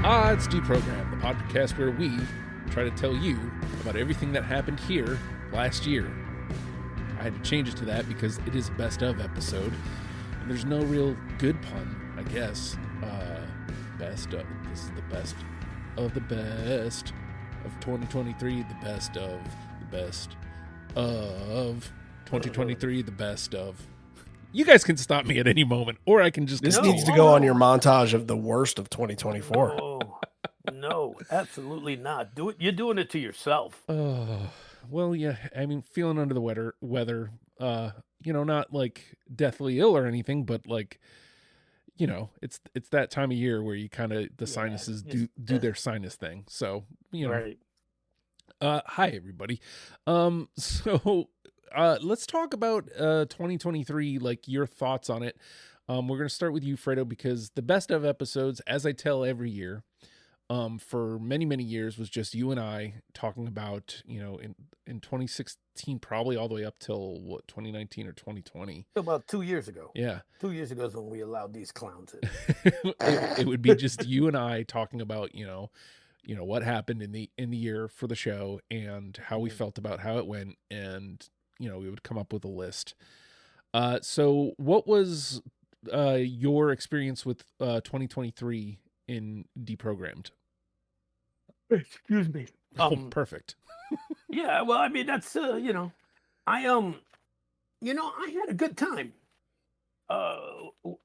It's Deprogrammed, the podcast where we try to tell you about everything that happened here last year. I had to change it to that because it is a best of episode, and there's no real good pun, I guess. Best of, this is the best of the best of 2023, the best of the best of 2023, the best of. You guys can stop me at any moment, or I can just. This needs to go on your montage of the worst of 2024. No, absolutely not. Do it. You're doing it to yourself. Oh, well, yeah. I mean, feeling under the weather. Not like deathly ill or anything, but like, it's that time of year where you kind of the sinuses do their sinus thing. So Right. Hi everybody. So let's talk about 2023, like your thoughts on it. We're gonna start with you, Fredo, because the best of episodes, as I tell every year, for many years was just you and I talking about, in 2016, probably all the way up till 2019 or 2020. About 2 years ago. Yeah. 2 years ago is when we allowed these clowns in. it would be just you and I talking about, what happened in the year for the show and how we felt about how it went, and we would come up with a list. So what was your experience with 2023 in Deprogrammed? Excuse me. Perfect. Yeah, well, I mean, that's I had a good time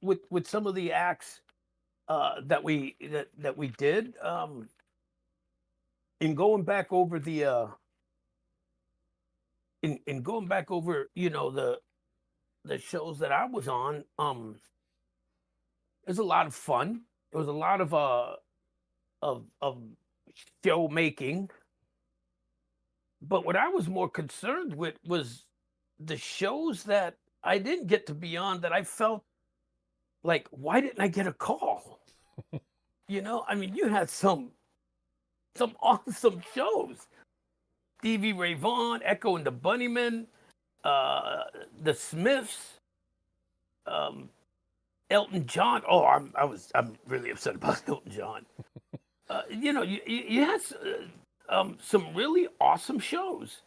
with some of the acts that we did, in going back over the in going back over the shows that I was on. It was a lot of fun. It was a lot of show making. But what I was more concerned with was the shows that I didn't get to be on, that I felt like, why didn't I get a call? I mean, you had some awesome shows. Stevie Ray Vaughan, Echo and the Bunnymen, the Smiths, Elton John. Oh, I'm really upset about Elton John. You had some really awesome shows,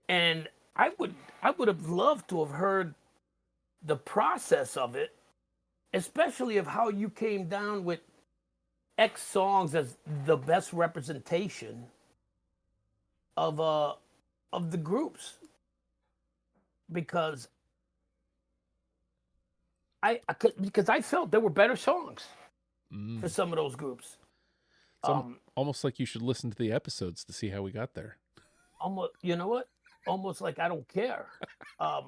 and I would have loved to have heard the process of it, especially of how you came down with X songs as the best representation of the groups, because I felt there were better songs for some of those groups. Almost like you should listen to the episodes to see how we got there. Almost, you know what? Almost like I don't care. All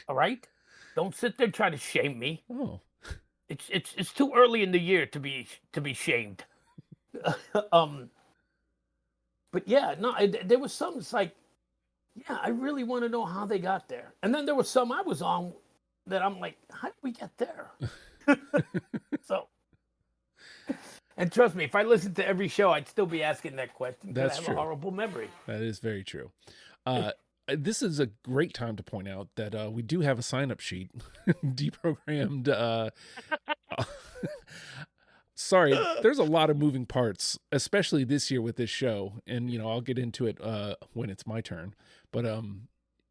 right, don't sit there trying to shame me. Oh, it's too early in the year to be shamed. But yeah, no, there was some. It's like, yeah, I really want to know how they got there. And then there was some I was on that I'm like, how did we get there? So. And trust me, if I listened to every show, I'd still be asking that question. That's I have true. a horrible memory. That is very true. This is a great time to point out that we do have a sign-up sheet, Deprogrammed. Sorry, there's a lot of moving parts, especially this year with this show, and I'll get into it when it's my turn. But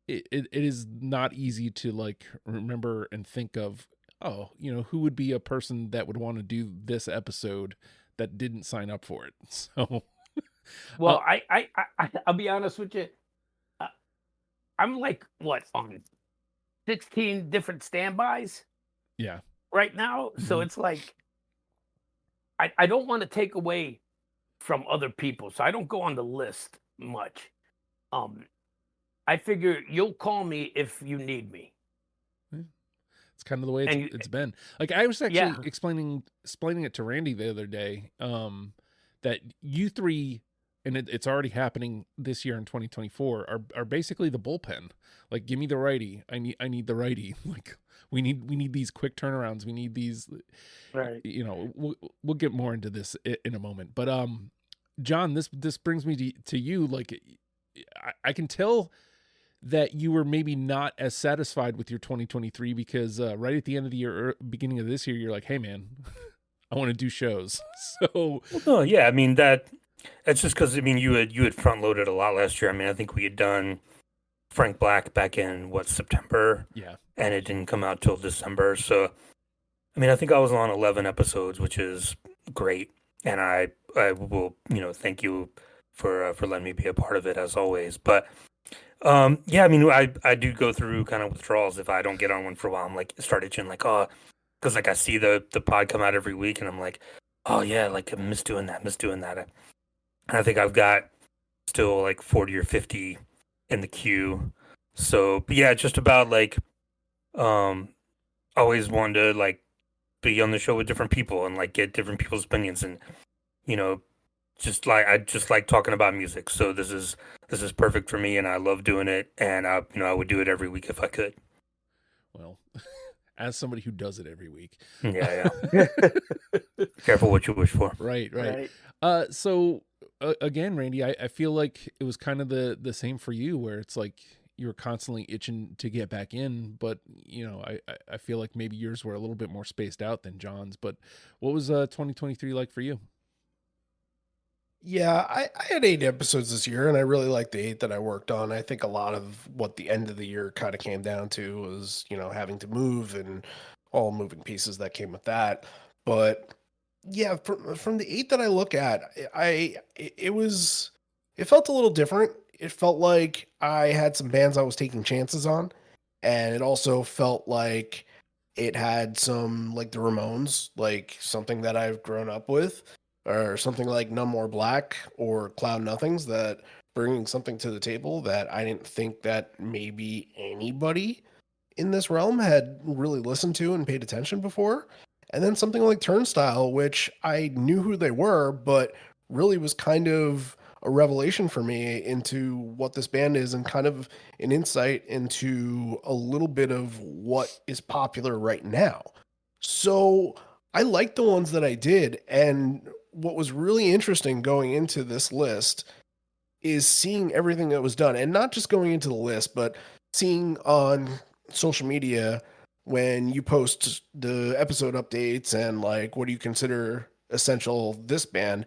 it is not easy to like remember and think of. Oh, who would be a person that would want to do this episode that didn't sign up for it? So, well, I'll be honest with you. I'm like, on 16 different standbys? Yeah. Right now. Mm-hmm. So it's like, I don't want to take away from other people. So I don't go on the list much. I figure you'll call me if you need me. It's kind of the way it's been. Like I was actually explaining it to Randy the other day, that you three, and it's already happening this year in 2024, are basically the bullpen. Like, give me the righty. I need the righty. Like we need these quick turnarounds. We need these, right. We'll get more into this in a moment. But John, this brings me to you. Like I can tell that you were maybe not as satisfied with your 2023 because right at the end of the year, or beginning of this year, you're like, hey man, I want to do shows. So Well, no, yeah, I mean that's just because I mean you had front loaded a lot last year. I mean, I think we had done Frank Black back in September, yeah, and it didn't come out till December. So I mean, I think I was on 11 episodes, which is great, and I will thank you for letting me be a part of it as always. But yeah, I mean, I do go through kind of withdrawals if I don't get on one for a while. I'm like start itching like because like I see the pod come out every week, and I'm like, oh yeah, like I miss doing that, And I think I've got still like 40 or 50 in the queue. So, but yeah, just about like always wanted to like be on the show with different people and like get different people's opinions and you know just like I just like talking about music. So this is perfect for me, and I love doing it, and I would do it every week if I could. well, as somebody who does it every week. Yeah. Careful what you wish for. Right. Right. So again, Randy, I feel like it was kind of the same for you, where it's like you were constantly itching to get back in, but I feel like maybe yours were a little bit more spaced out than John's. But what was 2023 like for you? Yeah, I had 8 episodes this year, and I really liked the 8 that I worked on. I think a lot of what the end of the year kind of came down to was, having to move and all moving pieces that came with that. But yeah, from the 8 that I look at, it felt a little different. It felt like I had some bands I was taking chances on, and it also felt like it had some like the Ramones, like something that I've grown up with, or something like None More Black or Cloud Nothings, that bringing something to the table that I didn't think that maybe anybody in this realm had really listened to and paid attention before. And then something like Turnstile, which I knew who they were, but really was kind of a revelation for me into what this band is, and kind of an insight into a little bit of what is popular right now. So I liked the ones that I did. And what was really interesting going into this list is seeing everything that was done, and not just going into the list, but seeing on social media when you post the episode updates and like, what do you consider essential this band?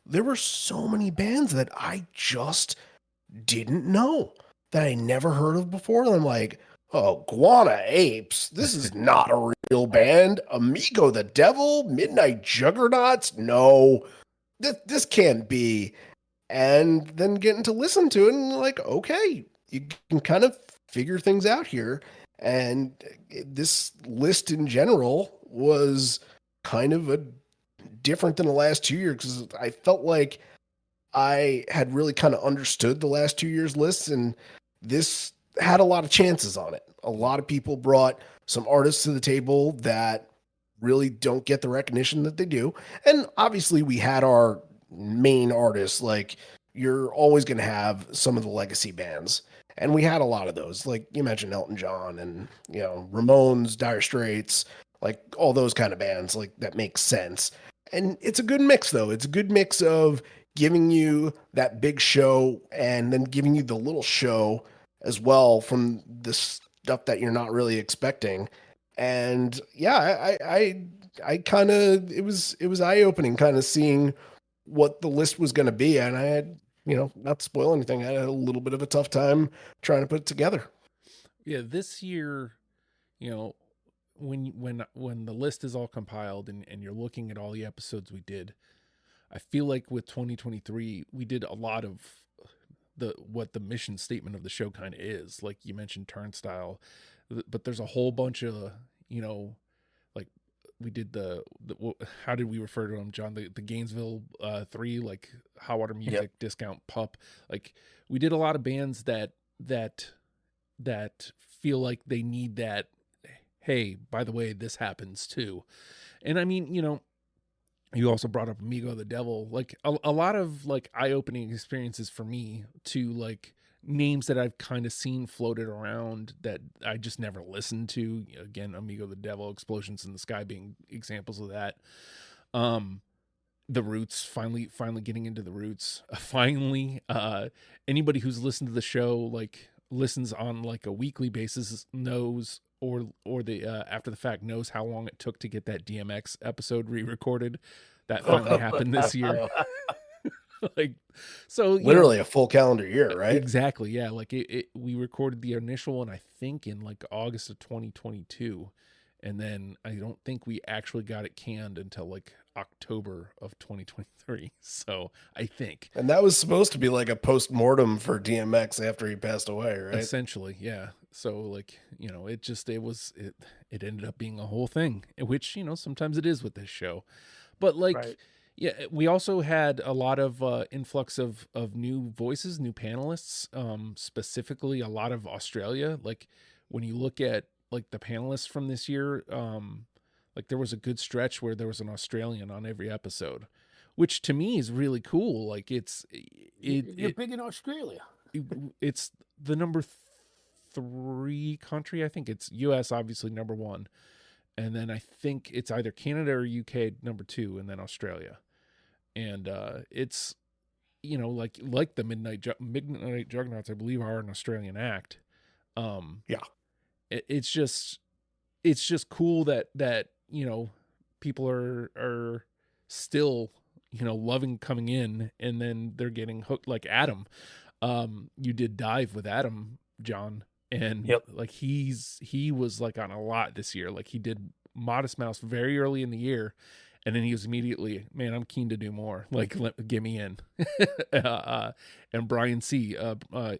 There were so many bands that I just didn't know, that I never heard of before. And I'm like, oh, Guana Apes, this is not a real band. Amigo the Devil, Midnight Juggernauts, no, this can't be. And then getting to listen to it, and like, okay, you can kind of figure things out here. And this list in general was kind of a different than the last 2 years, because I felt like I had really kind of understood the last 2 years lists, and this had a lot of chances on it. A lot of people brought some artists to the table that really don't get the recognition that they do. And obviously we had our main artists, like you're always going to have some of the legacy bands. And we had a lot of those, like you mentioned Elton John and, Ramones, Dire Straits, like all those kind of bands, like that makes sense. And it's a good mix though. It's a good mix of giving you that big show and then giving you the little show as well from the stuff that you're not really expecting. And yeah, I kind of, it was eye opening kind of seeing what the list was going to be. And I had, not to spoil anything, I had a little bit of a tough time trying to put it together. Yeah, this year, when the list is all compiled and you're looking at all the episodes we did, I feel like with 2023 we did a lot of what the mission statement of the show kind of is. Like you mentioned Turnstile, but there's a whole bunch of like we did the how did we refer to them, John? The Gainesville 3, like Hot Water Music, yep. Discount Pup. Like we did a lot of bands that feel like they need that, hey, by the way, this happens too. And I mean, you also brought up Amigo the Devil, like a lot of like eye-opening experiences for me, to like names that I've kind of seen floated around that I just never listened to. Again, Amigo the Devil, Explosions in the Sky being examples of that. The Roots, finally getting into the Roots. Finally, anybody who's listened to the show, like listens on like a weekly basis, knows or the after the fact knows how long it took to get that DMX episode re-recorded. That finally happened this year. Like, so literally a full calendar year, right? Exactly. Yeah. Like we recorded the initial one, I think in like August of 2022. And then I don't think we actually got it canned until like October of 2023. So I think. And that was supposed to be like a post-mortem for DMX after he passed away, right? Essentially. Yeah. So like, it ended up being a whole thing, which, sometimes it is with this show, but like, Right. yeah, we also had a lot of influx of new voices, new panelists, specifically a lot of Australia. Like when you look at like the panelists from this year, like there was a good stretch where there was an Australian on every episode, which to me is really cool. Like You're big in Australia. it's the number 3 country. I think it's US, obviously number 1. And then I think it's either Canada or UK number 2, and then Australia. And it's, like the Midnight Juggernauts, I believe, are an Australian act. Yeah. It's just cool that people are still loving coming in, and then they're getting hooked. Like Adam, you did Dive with Adam, John, and Yep. like he was like on a lot this year. Like he did Modest Mouse very early in the year. And then he was immediately, man, I'm keen to do more. Like, get me in. And Brian C,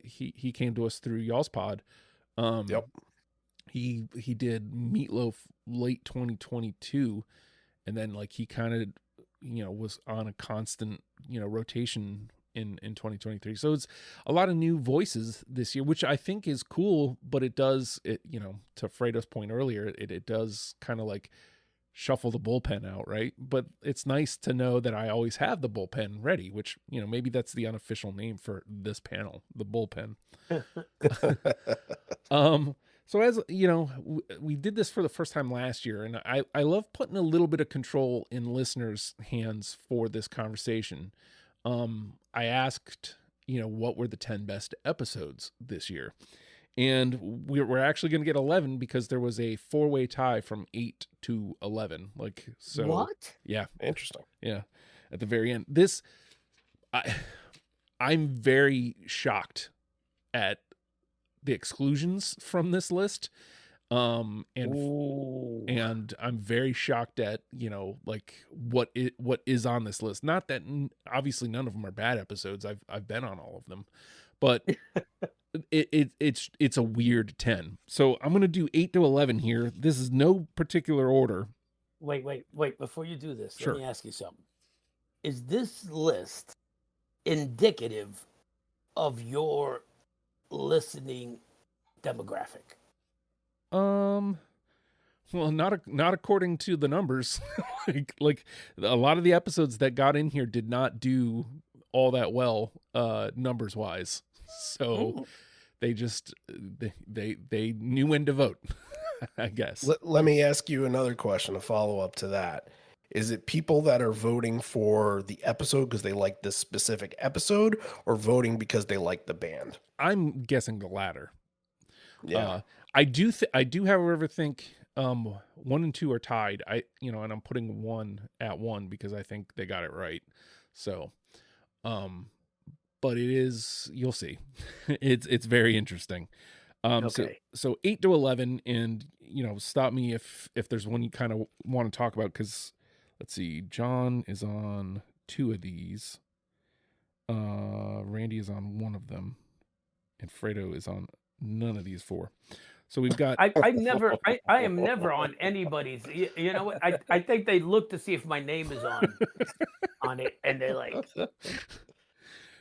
he came to us through y'all's pod. Yep. He did Meatloaf late 2022, and then like he kind of, was on a constant, rotation in 2023. So it's a lot of new voices this year, which I think is cool. But it does, to Fredo's point earlier, it does kind of like shuffle the bullpen out, right? But it's nice to know that I always have the bullpen ready, which, maybe that's the unofficial name for this panel, the bullpen. So as we did this for the first time last year, and I love putting a little bit of control in listeners' hands for this conversation. I asked, what were the 10 best episodes this year? And we're actually going to get 11 because there was a 4-way tie from 8 to 11. Like, so What? Yeah. Interesting. Yeah. At the very end, I'm very shocked at the exclusions from this list. And I'm very shocked at, like what is on this list. Not that obviously none of them are bad episodes. I've been on all of them, but it's a weird 10. So I'm going to do 8 to 11 here. This is no particular order. Wait. Before you do this, Sure. let me ask you something. Is this list indicative of your listening demographic? Well, not according to the numbers. like a lot of the episodes that got in here did not do all that well, numbers wise. So they just they knew when to vote, I guess. Let me ask you another question, a follow-up to that. Is it people that are voting for the episode because they like this specific episode, or voting because they like the band? I'm guessing the latter. Yeah. I do, however, think 1 and 2 are tied. And I'm putting 1 at 1 because I think they got it right. So, but it is, you'll see. It's very interesting. Okay. So 8 to 11, and stop me if there's one you kind of want to talk about, because let's see, John is on 2 of these. Randy is on 1 of them, and Fredo is on none of these 4. So we've got. I am never on anybody's. You know what? I think they look to see if my name is on it, and they're like,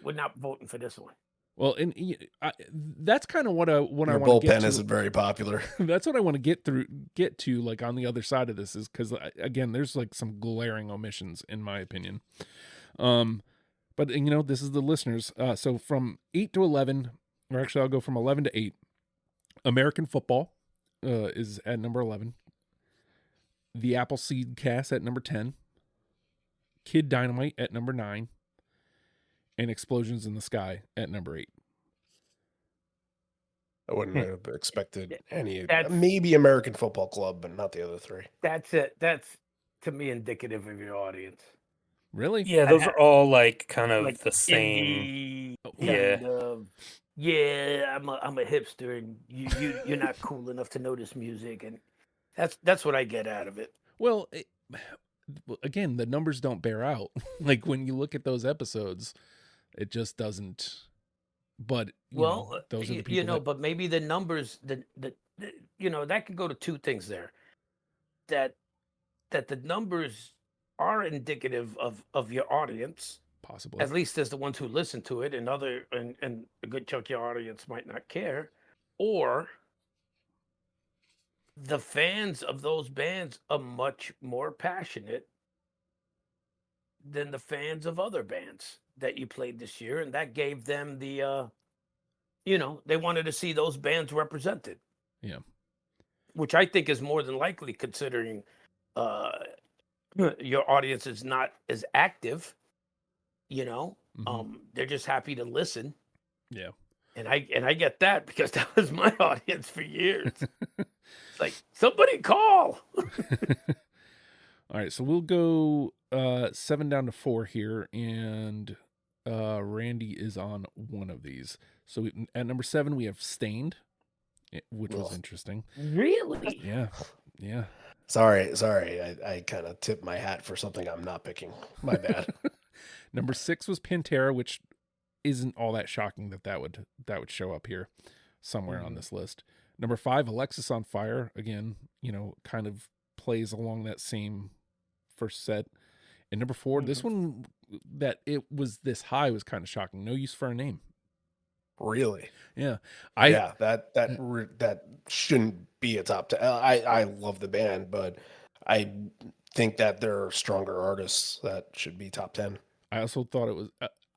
"We're not voting for this one." Well, and that's kind of what I Your want to bullpen get to. isn't very popular. That's what I want to get to, like on the other side of this, is because again, there's like some glaring omissions in my opinion. But this is the listeners. So from 8 to 11, or actually I'll go from 11 to 8. American Football is at number 11. The Appleseed Cast at number 10. Kid Dynamite at number 9. And Explosions in the Sky at number 8. I wouldn't have expected any. That's- Maybe American Football Club, but not the other three. That's it. That's to me indicative of your audience. Really? Yeah, those are all like kind of Like the same. indie Yeah. kind of. Yeah, I'm a hipster, and you're not cool enough to know this music, and that's what I get out of it. Well, again, the numbers don't bear out. Like when you look at those episodes, it just doesn't. But those are the people. But maybe the numbers, the that can go to two things there. That the numbers are indicative of your audience, possibly, at least as the ones who listen to it, and a good chunk of your audience might not care, or the fans of those bands are much more passionate than the fans of other bands that you played this year, and that gave them the they wanted to see those bands represented. Yeah. Which I think is more than likely, considering your audience is not as active, they're just happy to listen. Yeah. And I get that, because that was my audience for years. It's like, somebody call. All right, so we'll go 7 down to 4 here, and Randy is on one of these. So at number 7 we have Stained, which was interesting. Really? Yeah. Sorry. I kind of tipped my hat for something I'm not picking. My bad. Number 6 was Pantera, which isn't all that shocking that would show up here somewhere on this list. Number 5, Alexis on Fire. Again, kind of plays along that same first set. And number 4, this one, that it was this high was kind of shocking. No Use for a Name. Really? Yeah. That shouldn't be a top 10. I love the band, but I think that there are stronger artists that should be top 10. I also thought it was,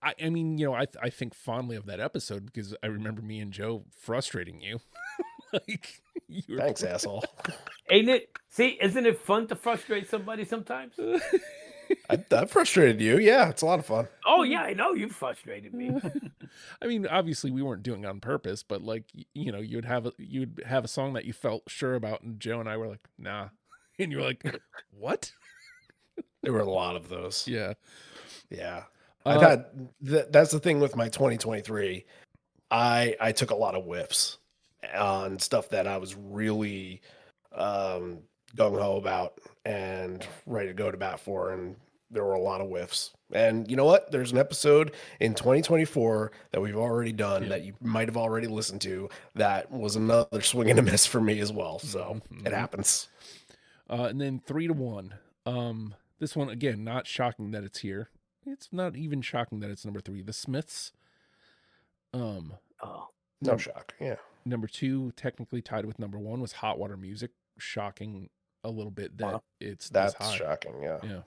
I think fondly of that episode because I remember me and Joe frustrating you. Thanks, asshole. Ain't it? See, isn't it fun to frustrate somebody sometimes? I frustrated you. Yeah, it's a lot of fun. Oh yeah, I know you frustrated me. I mean, obviously we weren't doing it on purpose, but you'd have a song that you felt sure about, and Joe and I were like, nah, and you were like, what? There were a lot of those. Yeah. I've had that's the thing with my 2023. I took a lot of whiffs on stuff that I was really gung-ho about and ready to go to bat for, and there were a lot of whiffs. And you know what? There's an episode in 2024 that we've already done that you might have already listened to that was another swing and a miss for me as well. So it happens. And then 3 to 1. This one, again, not shocking that it's here. It's not even shocking that it's number 3. The Smiths. No shock. Yeah. Number 2, technically tied with number 1, was Hot Water Music. Shocking a little bit that it's this high. Shocking. Yeah.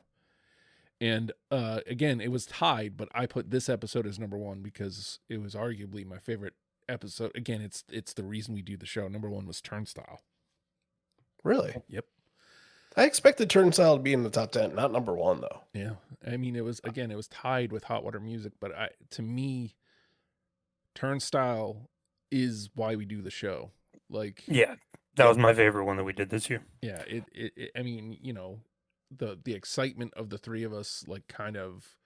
And again, it was tied, but I put this episode as number 1 because it was arguably my favorite episode. Again, it's the reason we do the show. Number 1 was Turnstile. Really? Yep. I expected Turnstile to be in the top 10, not number 1 though. Yeah. I mean, it was tied with Hot Water Music, but to me, Turnstile is why we do the show. That was my favorite one that we did this year. Yeah, I mean, the excitement of the three of us, like, kind of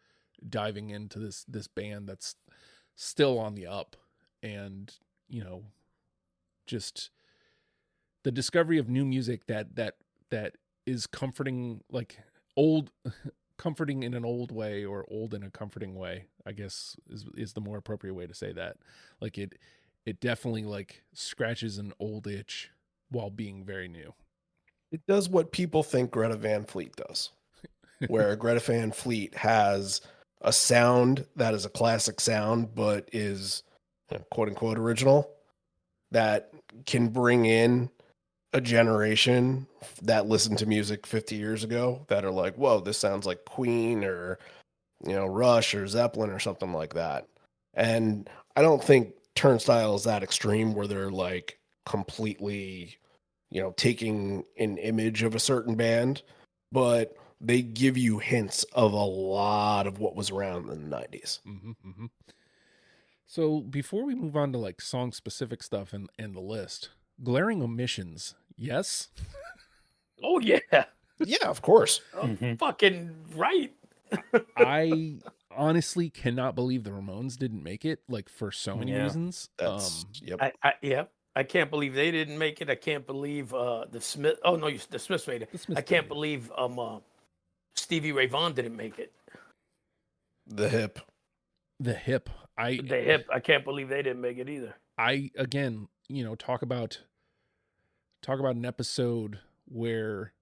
diving into this band that's still on the up, and just the discovery of new music that is comforting, like comforting in an old way, or old in a comforting way, I guess is the more appropriate way to say that. Like it definitely like scratches an old itch while being very new. It does what people think Greta Van Fleet does, where Greta Van Fleet has a sound that is a classic sound, but is quote unquote original, that can bring in a generation that listened to music 50 years ago that are like, whoa, this sounds like Queen or, Rush or Zeppelin or something like that. And I don't think Turnstile is that extreme where they're like completely, taking an image of a certain band, but they give you hints of a lot of what was around in the 90s. Mm-hmm, mm-hmm. So before we move on to like song specific stuff and the list, glaring omissions, yes? Oh yeah, Yeah, of course. fucking right. I honestly cannot believe the Ramones didn't make it, like for so many Yeah. reasons. That's yep. I can't believe they didn't make it. I can't believe the Smith. Oh no, the Smiths made it. The Smiths I can't made it. believe Stevie Ray Vaughan didn't make it. The hip. The hip. The hip. I can't believe they didn't make it either. I again, talk about an episode where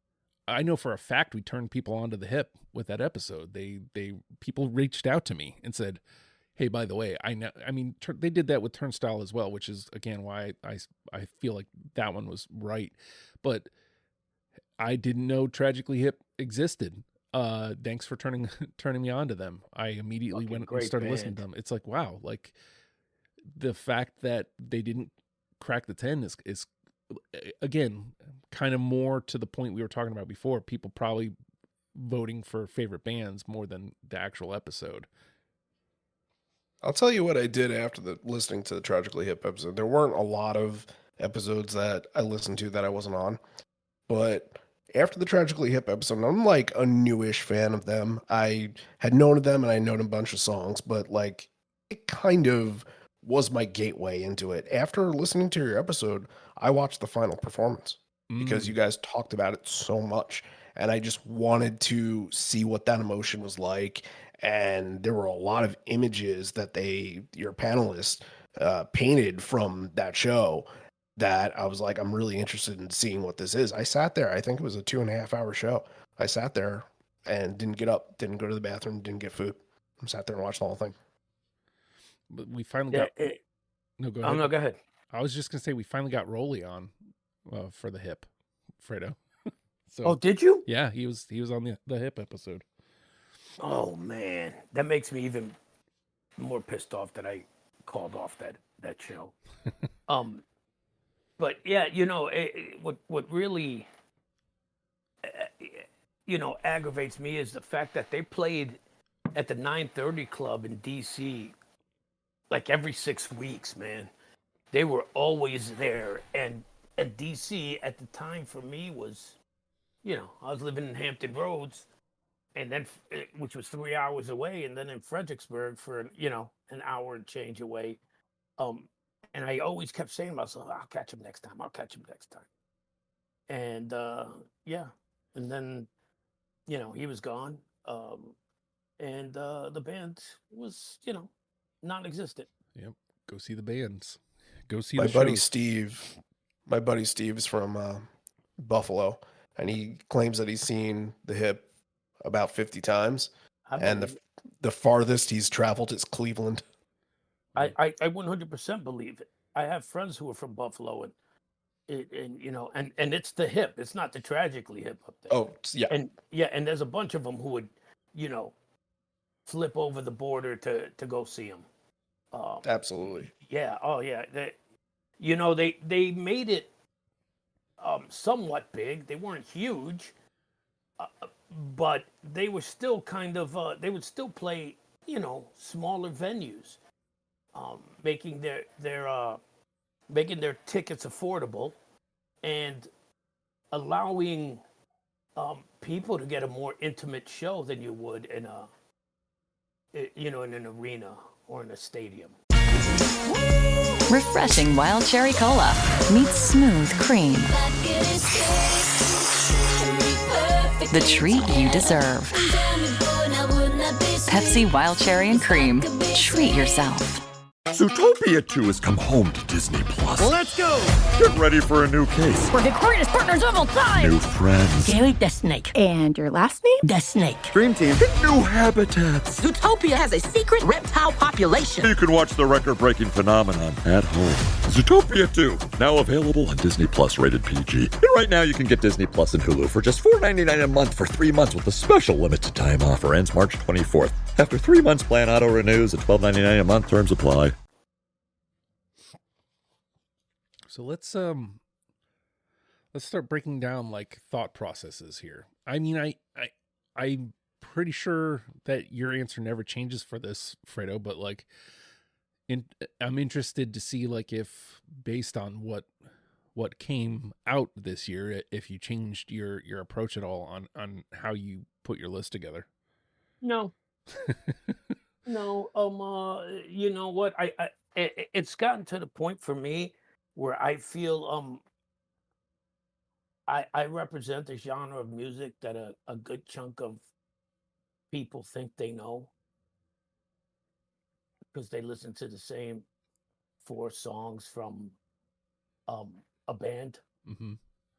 I know for a fact we turned people onto the hip with that episode. People reached out to me and said, "Hey, by the way, I know." I mean, they did that with Turnstile as well, which is again why I feel like that one was right. But I didn't know Tragically Hip existed. Thanks for turning me on to them. I immediately Fucking went and started great listening to band. them. It's like, wow, like the fact that they didn't crack the 10 is again kind of more to the point we were talking about before. People probably voting for favorite bands more than the actual episode. I'll tell you what I did after listening to the Tragically Hip episode. There weren't a lot of episodes that I listened to that I wasn't on, but after the Tragically Hip episode, I'm like a newish fan of them. I had known of them and I known a bunch of songs, but like it kind of was my gateway into it. After listening to your episode, I watched the final performance because you guys talked about it so much, and I just wanted to see what that emotion was like. And there were a lot of images that your panelists painted from that show that I was like, I'm really interested in seeing what this is. I sat there. I think it was a 2.5 hour show. I sat there and didn't get up, didn't go to the bathroom, didn't get food. I sat there and watched the whole thing. But we finally Yeah. got no, go ahead. Oh no, go ahead. I was just gonna say we finally got Rolly on for the hip, Fredo. So Oh, did you? yeah, he was on the hip episode. Oh man, that makes me even more pissed off that I called off that show. But yeah, what really aggravates me is the fact that they played at the 930 Club in DC like every 6 weeks, man. They were always there, and DC at the time for me was, I was living in Hampton Roads, and then which was 3 hours away, and then in Fredericksburg for an hour and change away. And I always kept saying to myself, I'll catch him next time. I'll catch him next time. And and then he was gone. And the band was non-existent. Yep. Go see the bands. Go see My the buddy shows. Steve. My buddy Steve is from Buffalo, and he claims that he's seen the hip about 50 times. And the farthest he's traveled is Cleveland. I 100% believe it. I have friends who are from Buffalo, and it's the hip. It's not the Tragically Hip up there. Oh, yeah. And there's a bunch of them who would, flip over the border to go see them. Absolutely. Yeah. Oh, yeah. They made it somewhat big. They weren't huge, but they were still kind of. They would still play, smaller venues, making their tickets affordable, and allowing people to get a more intimate show than you would in in an arena or in a stadium. Refreshing wild cherry cola meets smooth cream. The treat you deserve. Pepsi Wild Cherry and Cream. Treat yourself. Zootopia 2 has come home to Disney Plus. Let's go! Get ready for a new case. We're the greatest partners of all time! New friends. Gary the Snake. And your last name? The Snake. Dream Team. New habitats. Zootopia has a secret reptile population. You can watch the record-breaking phenomenon at home. Zootopia 2, now available on Disney Plus, rated PG. And right now you can get Disney Plus and Hulu for just $4.99 a month for 3 months with a special limited time offer. Ends March 24th. After 3 months, plan auto renews at $12.99 a month. Terms apply. So let's start breaking down like thought processes here. I mean, I'm pretty sure that your answer never changes for this, Fredo, but like I'm interested to see, like, if based on what came out this year, if you changed your approach at all on how you put your list together. No, no. You know what? It's gotten to the point for me where I feel I represent a genre of music that a good chunk of people think they know because they listen to the same 4 songs from a band, Mm-hmm.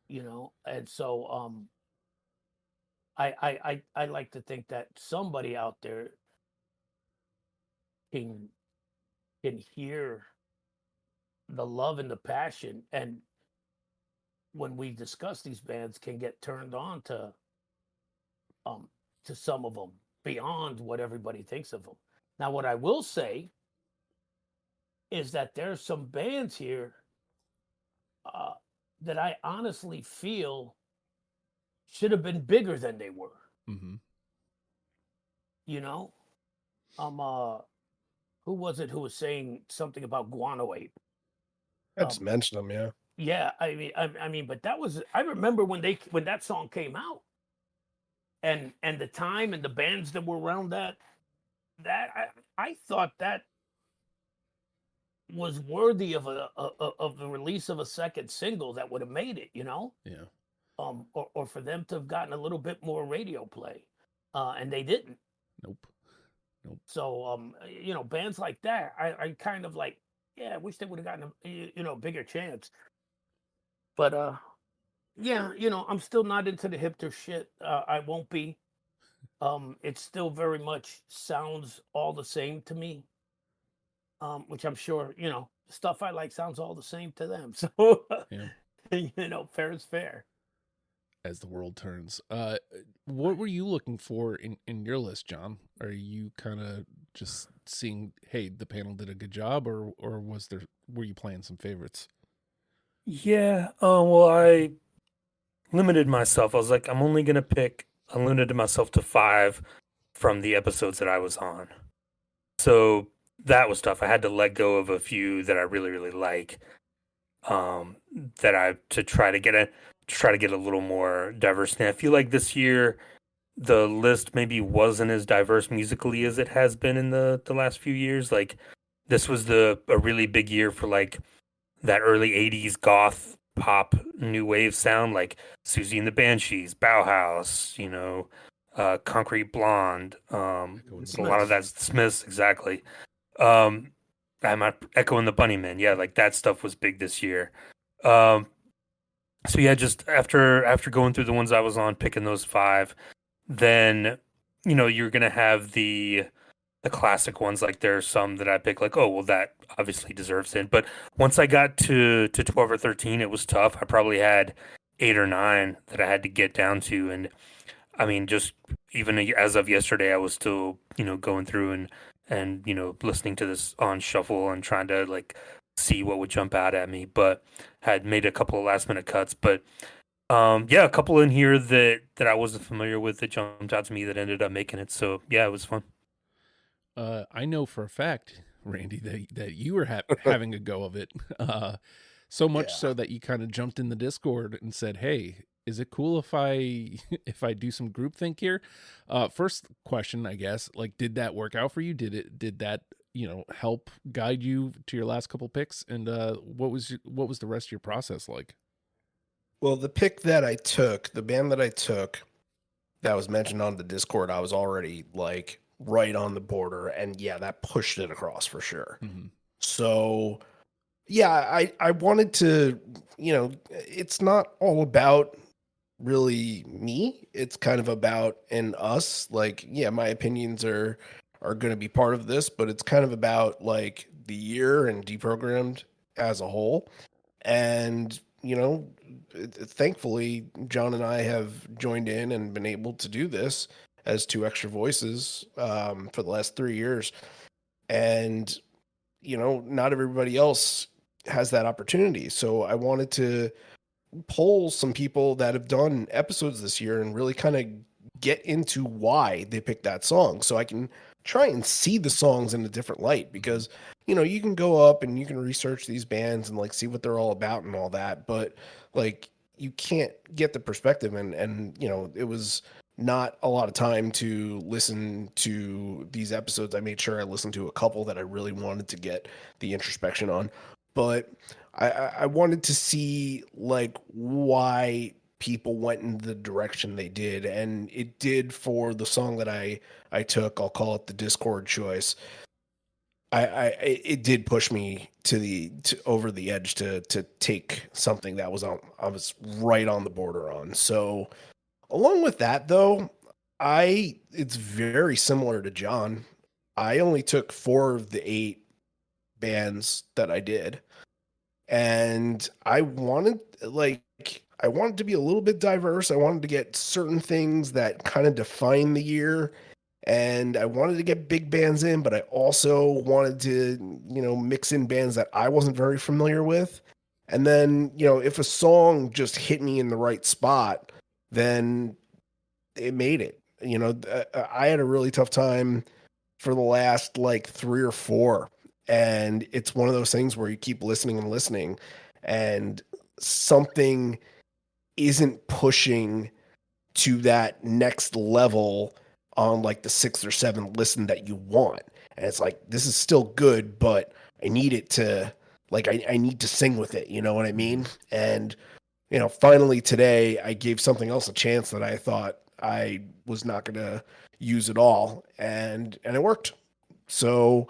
you know, and so I like to think that somebody out there can hear the love and the passion, and when we discuss these bands, can get turned on to some of them beyond what everybody thinks of them. Now, what I will say is that there's some bands here that I honestly feel should have been bigger than they were. Mm-hmm. You know, who was it who was saying something about Guano Ape? I just mentioned them, yeah. Yeah, I mean, but that was, I remember when that song came out, and the time and the bands that were around that I thought that was worthy of of the release of a second single that would have made it, you know. Yeah. Or for them to have gotten a little bit more radio play, and they didn't. Nope. So you know, bands like that, I kind of like, yeah, I wish they would have gotten a bigger chance. But yeah, you know, I'm still not into the hipster shit. I won't be. It still very much sounds all the same to me. Which I'm sure, you know, stuff I like sounds all the same to them. So Yeah. you know, fair is fair. As the world turns. What were you looking for in your list, John? Are you kind of just seeing, hey, the panel did a good job, or were you playing some favorites? Yeah. Well, I limited myself. I was like, I limited myself to 5 from the episodes that I was on. So that was tough. I had to let go of a few that I really, really like. To try to get a little more diverse. And I feel like this year the list maybe wasn't as diverse musically as it has been in the last few years. Like, this was a really big year for like that early 80s goth pop new wave sound, like Susie and the Banshees, Bauhaus, you know, Concrete Blonde, a lot of that Smiths, exactly. I'm Echo and the Bunnymen, yeah, like that stuff was big this year. So yeah, just after going through the ones I was on, picking those 5, then, you know, you're gonna have the classic ones. Like, there are some that I pick, like, oh well, that obviously deserves it. But once I got to 12 or 13, it was tough. I probably had 8 or 9 that I had to get down to, and I mean, just even as of yesterday, I was still, you know, going through and you know, listening to this on shuffle and trying to like see what would jump out at me. But had made a couple of last minute cuts. But yeah, a couple in here that I wasn't familiar with that jumped out to me that ended up making it. So yeah, it was fun. I know for a fact, Randy, that you were having a go of it. So much so that you kind of jumped in the Discord and said, "Hey, is it cool if I do some groupthink here?" First question, I guess, like, did that work out for you? Did that, you know, help guide you to your last couple picks? And what was the rest of your process like? Well, the pick that I took, the band that I took, that was mentioned on the Discord, I was already like right on the border, and yeah, that pushed it across for sure. Mm-hmm. So yeah, I wanted to, you know, it's not all about really me. It's kind of about us. Like, yeah, my opinions are going to be part of this, but it's kind of about like the year and Deprogrammed as a whole. And, you know, thankfully, John and I have joined in and been able to do this as 2 extra voices for the last 3 years. And, you know, not everybody else has that opportunity. So I wanted to poll some people that have done episodes this year and really kind of get into why they picked that song, so I can try and see the songs in a different light, because you know, you can go up and you can research these bands and like see what they're all about and all that, but like you can't get the perspective, and you know, it was not a lot of time to listen to these episodes. I made sure I listened to a couple that I really wanted to get the introspection on, but I wanted to see like why people went in the direction they did, and it did for the song that I took. I'll call it the Discord choice. It did push me to over the edge to take something that I was right on the border on. So along with that though, it's very similar to John. I only took 4 of the 8 bands that I did, and I wanted to be a little bit diverse. I wanted to get certain things that kind of define the year, and I wanted to get big bands in, but I also wanted to, you know, mix in bands that I wasn't very familiar with. And then, you know, if a song just hit me in the right spot, then it made it. You know, I had a really tough time for the last like 3 or 4. And it's one of those things where you keep listening and listening, and something isn't pushing to that next level on like the 6th or 7th listen that you want. And it's like, this is still good, but I need it to, like, I need to sing with it. You know what I mean? And, you know, finally today I gave something else a chance that I thought I was not going to use at all. And it worked. So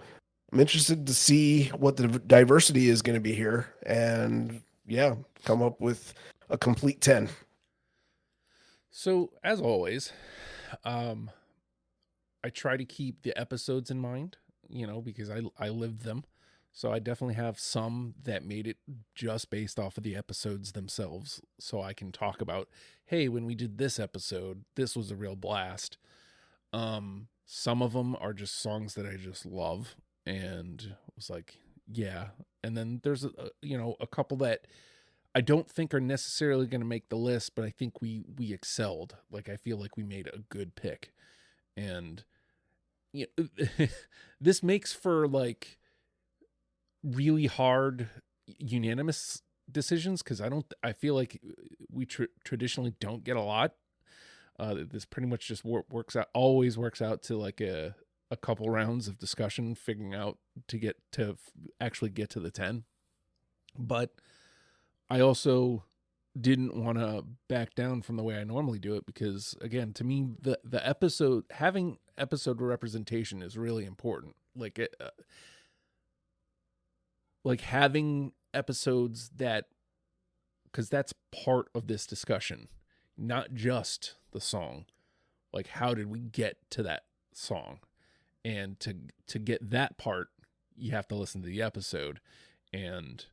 I'm interested to see what the diversity is going to be here, and yeah, come up with a complete 10. So as always, I try to keep the episodes in mind, you know, because I lived them. So I definitely have some that made it just based off of the episodes themselves. So I can talk about, hey, when we did this episode, this was a real blast. Some of them are just songs that I just love and was like, yeah. And then there's a couple that I don't think are necessarily going to make the list, but I think we excelled. Like, I feel like we made a good pick. And you know, this makes for like really hard unanimous decisions, because I feel like we traditionally don't get a lot. This pretty much just always works out to like a couple rounds of discussion, figuring out to actually get to the 10. But I also didn't want to back down from the way I normally do it, because again, to me, the episode, having episode representation is really important. Like like having episodes because that's part of this discussion, not just the song. Like, how did we get to that song? And to get that part, you have to listen to the episode. And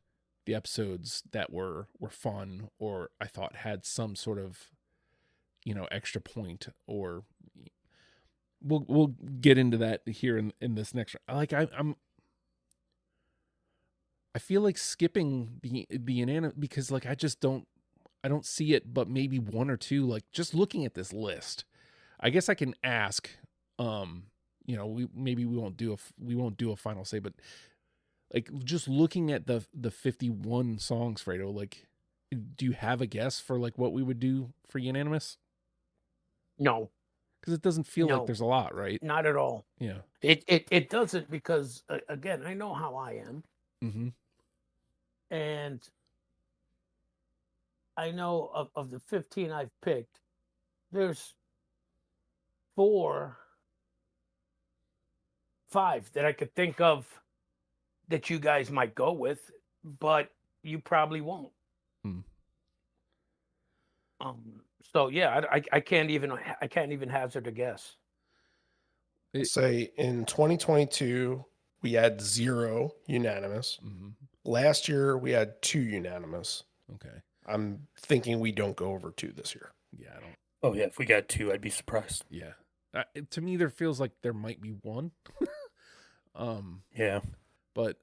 the episodes that were fun, or I thought had some sort of, you know, extra point, or we'll get into that here in this next. Like I feel like skipping the inanimate, because like I don't see it, but maybe 1 or 2, like just looking at this list. I guess I can ask, you know, we won't do a final say, but like just looking at the 51 songs, Fredo, like, do you have a guess for like what we would do for unanimous? No, because it doesn't feel No. like there's a lot, right? not at all. Yeah. It doesn't, because again, I know how I am, Mm-hmm. and I know of the 15 I've picked, there's 4, 5 that I could think of that you guys might go with, but you probably won't. Hmm. So yeah, I can't even hazard a guess. Say in 2022 we had 0 unanimous. Mm-hmm. Last year we had 2 unanimous. Okay. I'm thinking we don't go over 2 this year. Yeah, I don't. Oh yeah, if we got 2, I'd be surprised. Yeah. To me, there feels like there might be 1. Yeah. But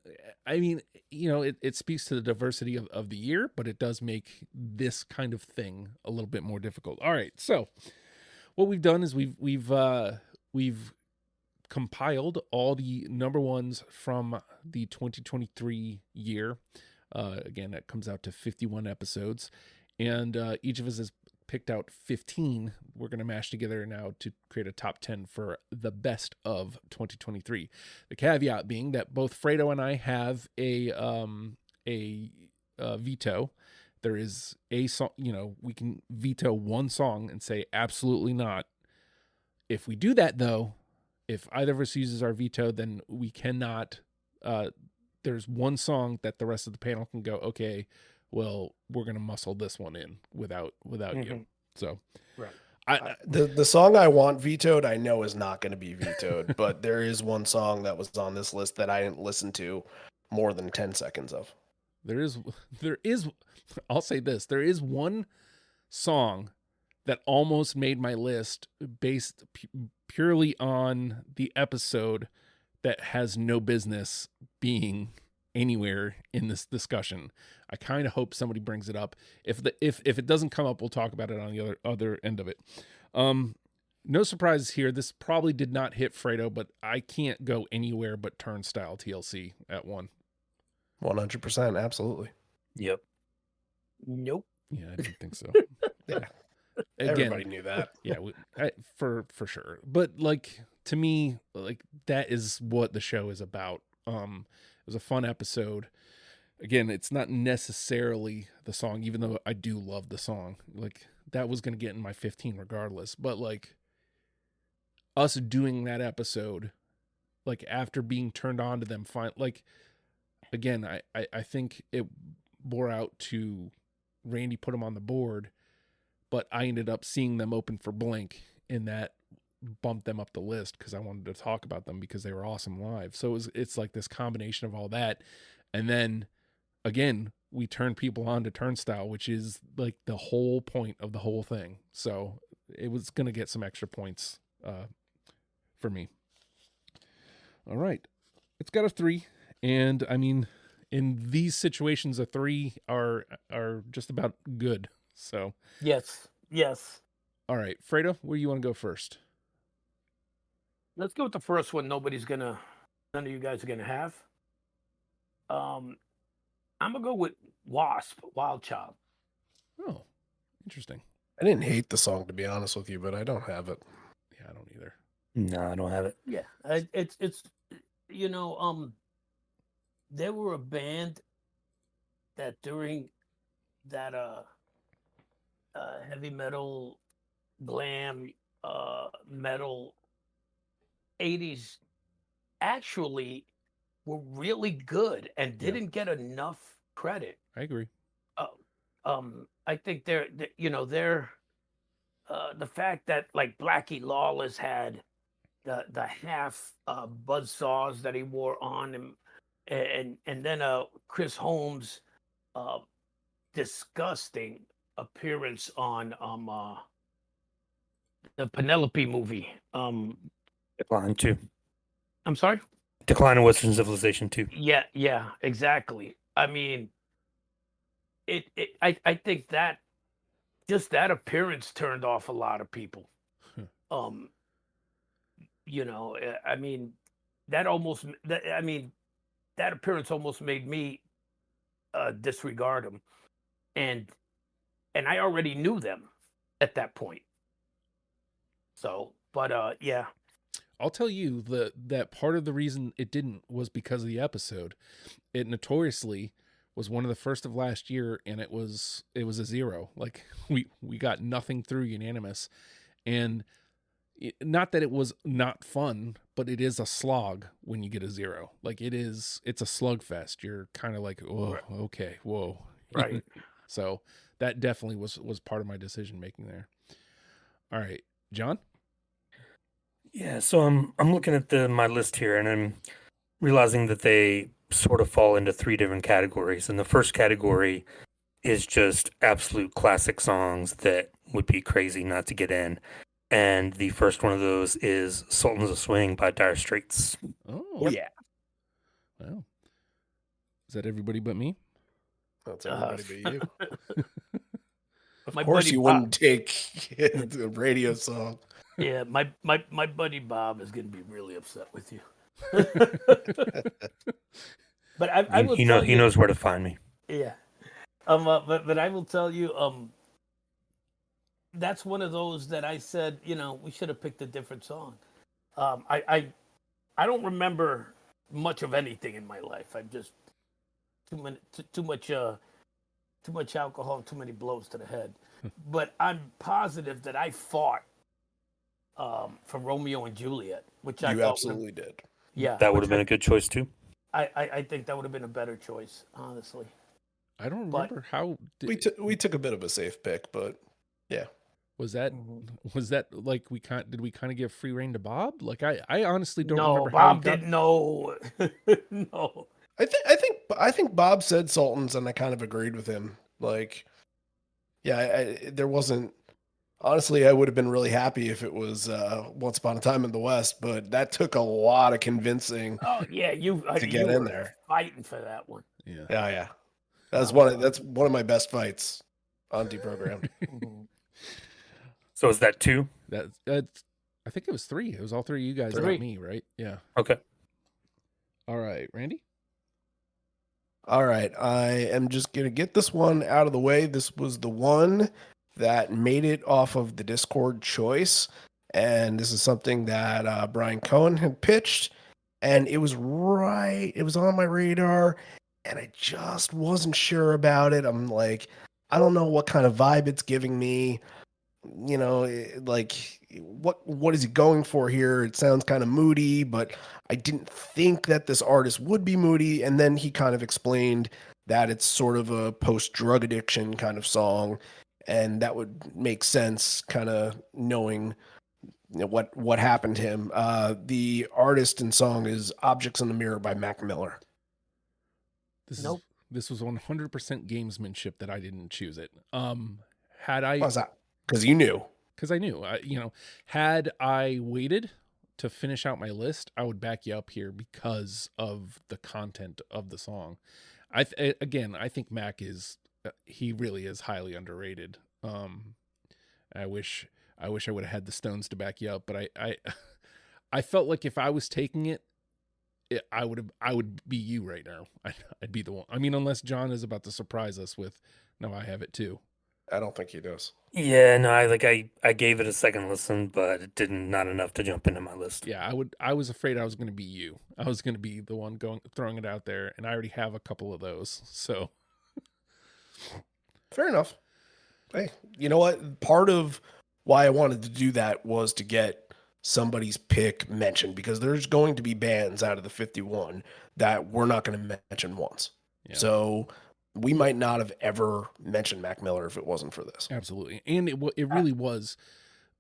I mean, you know, it speaks to the diversity of the year, but it does make this kind of thing a little bit more difficult. All right. So what we've done is we've compiled all the number ones from the 2023 year. Again, that comes out to 51 episodes. And each of us has picked out 15 we're going to mash together now to create a top 10 for the best of 2023. The caveat being that both Fredo and I have a veto. There is a song, we can veto one song and say absolutely not. If we do that, though, if either of us uses our veto, then we cannot. There's one song that the rest of the panel can go, okay, well, we're going to muscle this one in without you. So, right. The song I want vetoed, I know is not going to be vetoed, but there is one song that was on this list that I didn't listen to more than 10 seconds of. There is, I'll say this, there is one song that almost made my list based purely on the episode that has no business being anywhere in this discussion. I kind of hope somebody brings it up. If it doesn't come up, we'll talk about it on the other end of it. No surprises here. This probably did not hit Fredo, but I can't go anywhere but Turnstile TLC at 1. 100%, absolutely. Yep. Nope. Yeah, I didn't think so. Yeah. Again, Everybody knew that. Yeah, for sure. But to me, that is what the show is about. It was a fun episode. Again, it's not necessarily the song, even though I do love the song. That was going to get in my 15 regardless. But us doing that episode, after being turned on to them, again, I think it bore out to Randy put them on the board, but I ended up seeing them open for Blink, and that bumped them up the list because I wanted to talk about them because they were awesome live. So it's this combination of all that. And then again, we turn people on to Turnstile, which is the whole point of the whole thing. So it was going to get some extra points for me. All right. It's got a 3. And I mean, in these situations, a 3 are just about good. So Yes. All right, Fredo, where do you want to go first? Let's go with the first one. None of you guys are gonna have. I'm gonna go with Wasp, Wild Child. Oh, interesting. I didn't hate the song, to be honest with you, but I don't have it. Yeah, I don't either. No, I don't have it. Yeah, it's there were a band that during that heavy metal, glam, metal 80s actually were really good and didn't get enough credit. I agree. I think they're the fact that Blackie Lawless had the half buzzsaws that he wore on him, and then Chris Holmes' disgusting appearance on the Penelope movie. Decline 2. I'm sorry? Decline of Western Civilization 2. Yeah, exactly. I mean, I think that just that appearance turned off a lot of people. I mean, that appearance almost made me disregard him, and I already knew them at that point. So, but yeah. I'll tell you that part of the reason it didn't was because of the episode. It notoriously was one of the first of last year, and it was a 0. We got nothing through unanimous, and not that it was not fun, but it is a slog when you get a 0. It's a slugfest. You're kind of oh, okay, whoa, Right. So that definitely was part of my decision making there. All right, John. Yeah, so I'm looking at my list here, and I'm realizing that they sort of fall into 3 different categories. And the first category is just absolute classic songs that would be crazy not to get in. And the first one of those is Sultans of Swing by Dire Straits. Oh, yeah. Well, is that everybody but me? That's everybody but you. Of My course buddy you Pop- wouldn't take the radio song. Yeah, my buddy Bob is going to be really upset with you. But I will He tell you, knows where to find me. yeah. But I will tell you, that's one of those that I said, we should have picked a different song. I don't remember much of anything in my life. I'm just too much alcohol and too many blows to the head. But I'm positive that I fought for Romeo and Juliet, which I You thought absolutely did. yeah, That would which have been a good choice too. I think that would have been a better choice, honestly. I don't But- remember how We took a bit of a safe pick, but yeah. was that like did we kind of give free reign to Bob? Like I honestly don't No, remember how we Bob got. didn't know. No. I think Bob said Sultans, and I kind of agreed with him. Like, yeah, there wasn't. Honestly, I would have been really happy if it was Once Upon a Time in the West, but that took a lot of convincing. Oh yeah, you get in were there. fighting for that one. Yeah. Yeah. That's one of my best fights on Deprogrammed. So is that 2? That's I think it was 3. It was all 3 of you guys, Three. not me, right? Yeah. Okay. All right, Randy. All right, I am just gonna get this one out of the way. This was the one that made it off of the Discord choice, and this is something that Brian Cohen had pitched, and it was on my radar, and I just wasn't sure about it. I'm like, I don't know what kind of vibe it's giving me. Like what is he going for here? It sounds kind of moody, but I didn't think that this artist would be moody. And then he kind of explained that it's sort of a post-drug addiction kind of song, and that would make sense, kind of knowing what happened to him. The artist and song is "Objects in the Mirror" by Mac Miller. Nope. This was 100% gamesmanship that I didn't choose it. Had I, Why's that? Because you knew. because I knew, had I waited to finish out my list, I would back you up here because of the content of the song. I think Mac he really is highly underrated. I wish I would have had the Stones to back you up, but I felt like if I was taking it, I would be you right now. I'd be the one. I mean, unless John is about to surprise us with, no, I have it too. I don't think he does. Yeah, no, I gave it a second listen, but it not enough to jump into my list. Yeah, I was afraid I was going to be you. I was going to be the one throwing it out there, and I already have a couple of those. So Fair enough. Hey, you know what? Part of why I wanted to do that was to get somebody's pick mentioned, because there's going to be bands out of the 51 that we're not going to mention once. yeah. So we might not have ever mentioned Mac Miller if it wasn't for this. Absolutely. And it really was,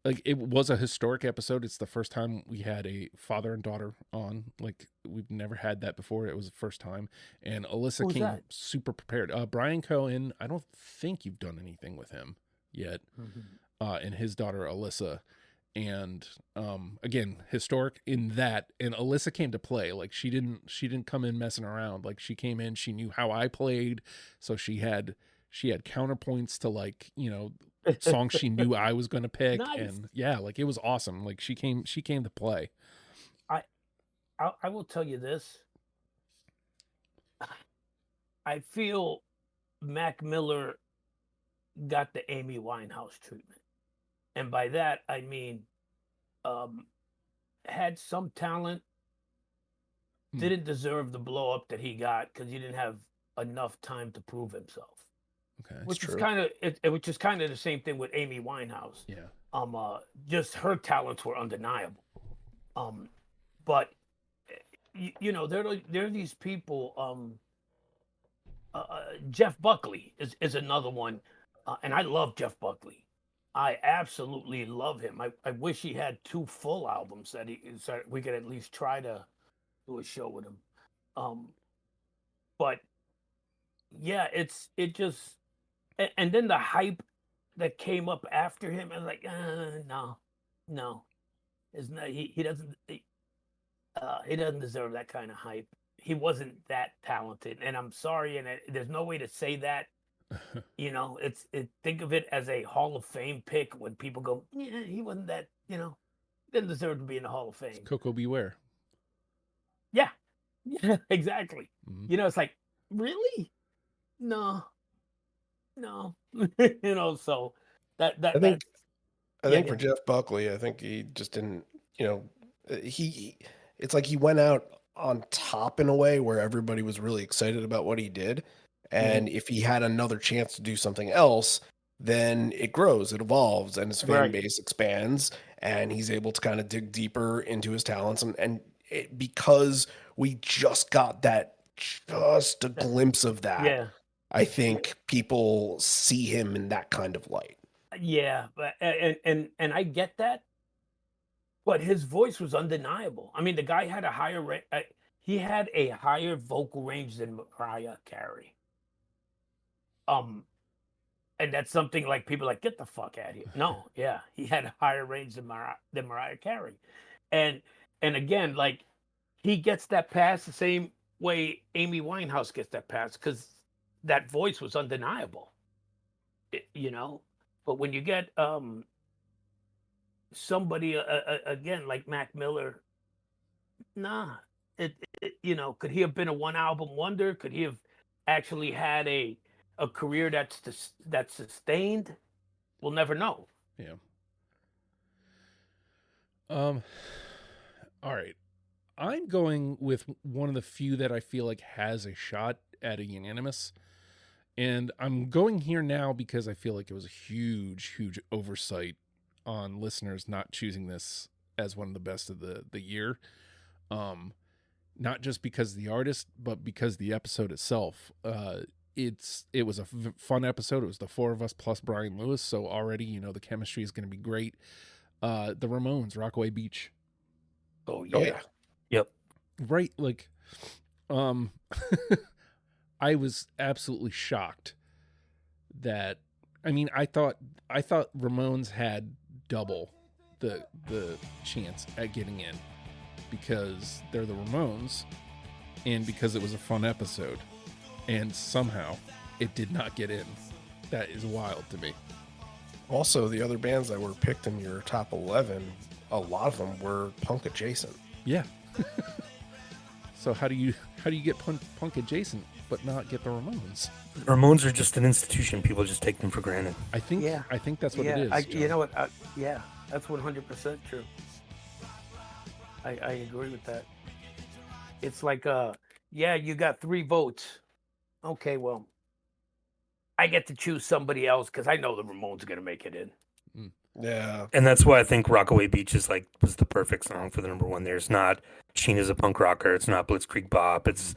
like, it was a historic episode. It's the first time we had a father and daughter on. Like, we've never had that before. It was the first time. And Alyssa Who's came that? super prepared. Brian Cohen, I don't think you've done anything with him yet. And his daughter, Alyssa. And again, historic in that. And Alyssa came to play. Like, she didn't come in messing around. Like, she came in, she knew how I played. So she had counterpoints to, like, songs she knew I was going to pick. Nice. And yeah, like, it was awesome. Like, she came to play. I will tell you this. I feel Mac Miller got the Amy Winehouse treatment. And by that, I mean, had some talent, didn't deserve the blow up that he got because he didn't have enough time to prove himself. Okay. Which is true. which is kind of the same thing with Amy Winehouse. Yeah. Just her talents were undeniable. But there are these people. Jeff Buckley is another one, and I love Jeff Buckley. I absolutely love him. I wish he had 2 full albums that we could at least try to do a show with him. But yeah, it just, and then the hype that came up after him, and like, no, it's not, he doesn't deserve that kind of hype. He wasn't that talented, and I'm sorry, and there's no way to say that. Think of it as a Hall of Fame pick when people go, yeah, he wasn't that, didn't deserve to be in the Hall of Fame. Coco Beware. Yeah, yeah, exactly. Mhm. You know, it's like, really? No. You know, so I think Yeah, for Jeff Buckley, I think he just didn't, you know, it's like he went out on top in a way where everybody was really excited about what he did. And if he had another chance to do something else, then it grows, it evolves, and his fan Right. base expands, and he's able to kind of dig deeper into his talents. And because we just got just a glimpse of that, yeah, I think people see him in that kind of light. yeah. But and I get that, but his voice was undeniable. I mean, the guy had he had a higher vocal range than Mariah Carey. And that's something like people are like, get the fuck out of here. No, yeah, he had a higher range than Mariah Carey, and again, like, he gets that pass the same way Amy Winehouse gets that pass because that voice was undeniable. You know, but when you get somebody again like Mac Miller, nah, you know, could he have been a one album wonder? Could he have actually had a career that's sustained? We'll never know. Yeah. All right. I'm going with one of the few that I feel like has a shot at a unanimous. And I'm going here now because I feel like it was a huge, huge oversight on listeners not choosing this as one of the best of the year. Not just because of the artist, but because the episode itself. It was a fun episode. It was the four of us plus Brian Lewis. So already, you know, the chemistry is going to be great. The Ramones, Rockaway Beach. Oh yeah. Yep. Right. Like, I was absolutely shocked that, I mean, I thought Ramones had double the chance at getting in because they're the Ramones and because it was a fun episode, and somehow it did not get in. That is wild to me. Also, the other bands that were picked in your top 11, a lot of them were punk adjacent. Yeah. So how do you get punk adjacent but not get the Ramones? Ramones are just an institution. People just take them for granted. I think that's what it is. You know what? Yeah, that's 100% true. I agree with that. It's like, yeah, you got 3 votes. Okay, well, I get to choose somebody else because I know the Ramones are going to make it in. Yeah. And that's why I think Rockaway Beach was the perfect song for the number one. There's not Sheena's a Punk Rocker. It's not Blitzkrieg Bop. It's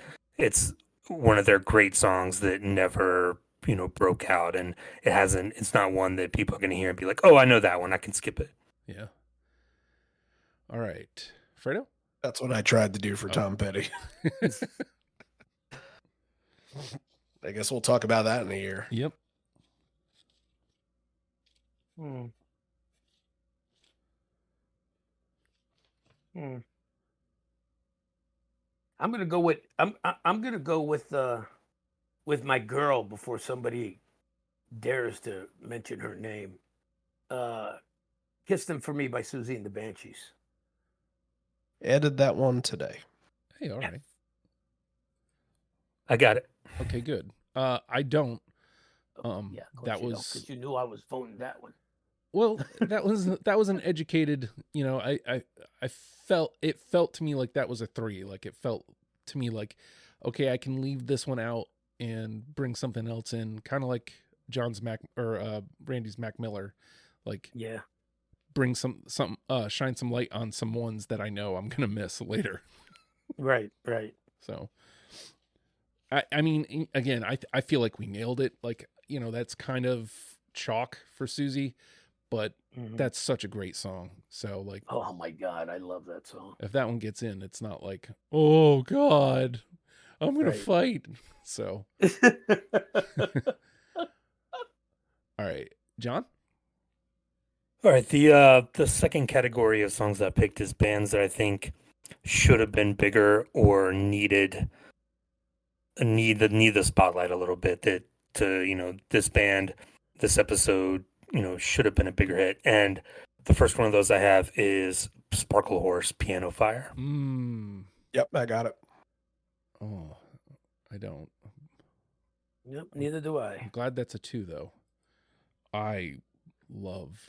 one of their great songs that never, broke out. And it's not one that people are going to hear and be like, oh, I know that one. I can skip it. Yeah. All right. Fredo? That's what I tried to do for Tom Petty. I guess we'll talk about that in a year. Yep. I'm gonna go with my girl before somebody dares to mention her name. "Kiss Them for Me" by Susie and the Banshees. Added that one today. Hey, all right. I got it. Okay, good. I don't. Yeah, that was because you knew I was voting that one. Well, that was an educated, I felt to me like that was a 3. Like it felt to me like, okay, I can leave this one out and bring something else in, kind of like Randy's Mac Miller. Like, yeah, bring some shine some light on some ones that I know I'm gonna miss later. Right. So, I mean, again, I feel like we nailed it. Like, that's kind of chalk for Susie, but that's such a great song. So, like, oh my God, I love that song. If that one gets in, it's not like, oh God, I'm gonna fight. So, all right, John. All right, the second category of songs that I picked is bands that I think should have been bigger or need the spotlight a little bit. That this band, this episode, should have been a bigger hit. And the first one of those I have is Sparkle Horse, Piano Fire. Yep, I got it. Oh, I don't. Yep, neither do I'm I. glad that's a 2 though. I love,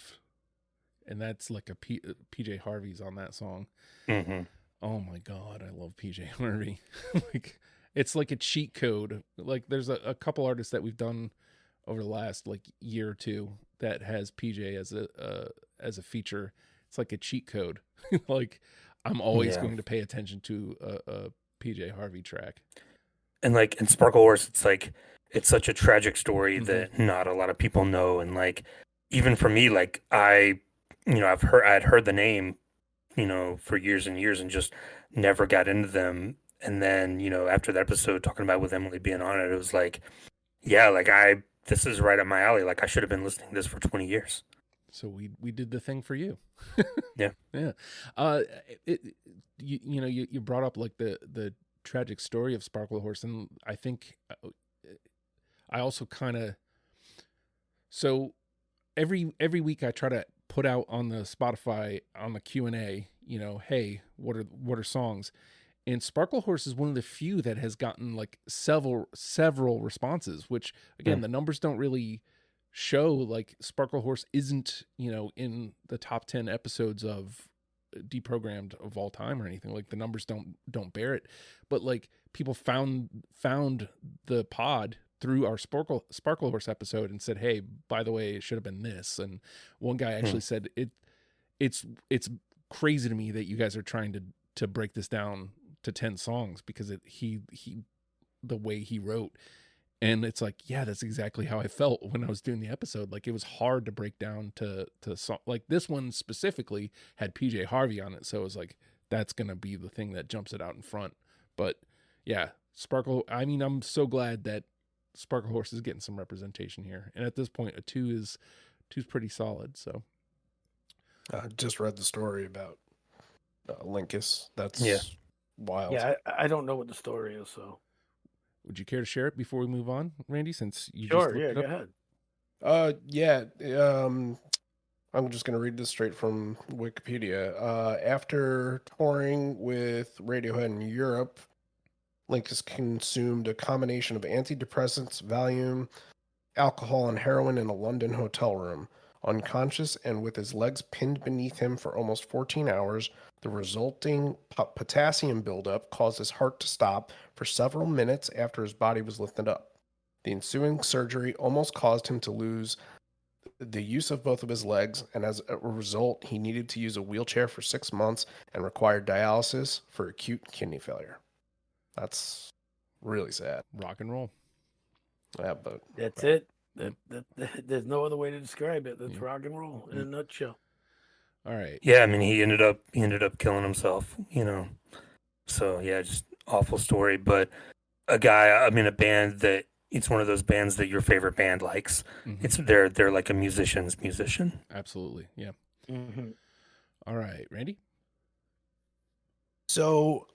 and that's like a PJ Harvey's on that song. Mm-hmm. Oh my God, I love PJ Harvey. Like, it's like a cheat code. Like, there's a couple artists that we've done over the last like year or two that has PJ as a feature. It's like a cheat code. Like, I'm always going to pay attention to a PJ Harvey track. And like in Sparkle Horse, it's like it's such a tragic story that not a lot of people know. And like even for me, like I'd heard the name, for years and years and just never got into them. And then, after that episode talking about with Emily being on it, it was like, yeah, like this is right up my alley. Like I should have been listening to this for 20 years. So we did the thing for you. Yeah. Yeah. You brought up like the tragic story of Sparkle Horse, and I think I also kind of, so every week I try to put out on the Spotify on the Q&A, hey, what are songs? And Sparkle Horse is one of the few that has gotten like several responses, which again, the numbers don't really show. Like Sparkle Horse isn't, in the top 10 episodes of Deprogrammed of all time or anything. Like the numbers don't bear it, but like people found the pod through our Sparkle Horse episode and said, hey, by the way, it should have been this. And one guy actually said it's crazy to me that you guys are trying to break this down to 10 songs because he the way he wrote. And it's like, yeah, that's exactly how I felt when I was doing the episode. Like it was hard to break down to song. Like this one specifically had PJ Harvey on it. So it was like, that's going to be the thing that jumps it out in front. But yeah, I'm so glad that Sparkle Horse is getting some representation here. And at this point, a 2 is pretty solid. So I just read the story about Linkus. That's wild. Yeah, I don't know what the story is, so. Would you care to share it before we move on, Randy, since you Sure, just looked it go up? ahead. I'm just going to read this straight from Wikipedia. After touring with Radiohead in Europe, Linkus consumed a combination of antidepressants, Valium, alcohol, and heroin in a London hotel room. Unconscious and with his legs pinned beneath him for almost 14 hours, the resulting potassium buildup caused his heart to stop for several minutes after his body was lifted up. The ensuing surgery almost caused him to lose the use of both of his legs, and as a result, he needed to use a wheelchair for 6 months and required dialysis for acute kidney failure. That's really sad. Rock and roll. Yeah, but That's it. There's no other way to describe it. That's rock and roll in a nutshell. All right. Yeah, I mean, he ended up killing himself, So yeah, just awful story. But a band that it's one of those bands that your favorite band likes. Mm-hmm. They're like a musician's musician. Absolutely, yeah. Mm-hmm. All right, Randy. So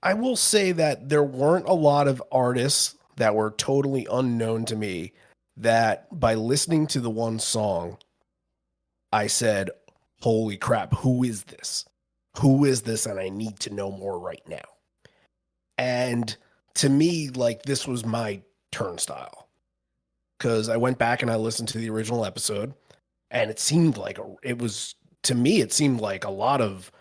I will say that there weren't a lot of artists that were totally unknown to me that by listening to the one song, I said, holy crap, who is this? Who is this? And I need to know more right now. And to me, like, this was my turnstile. Because I went back and I listened to the original episode, and it seemed like it seemed like a lot of,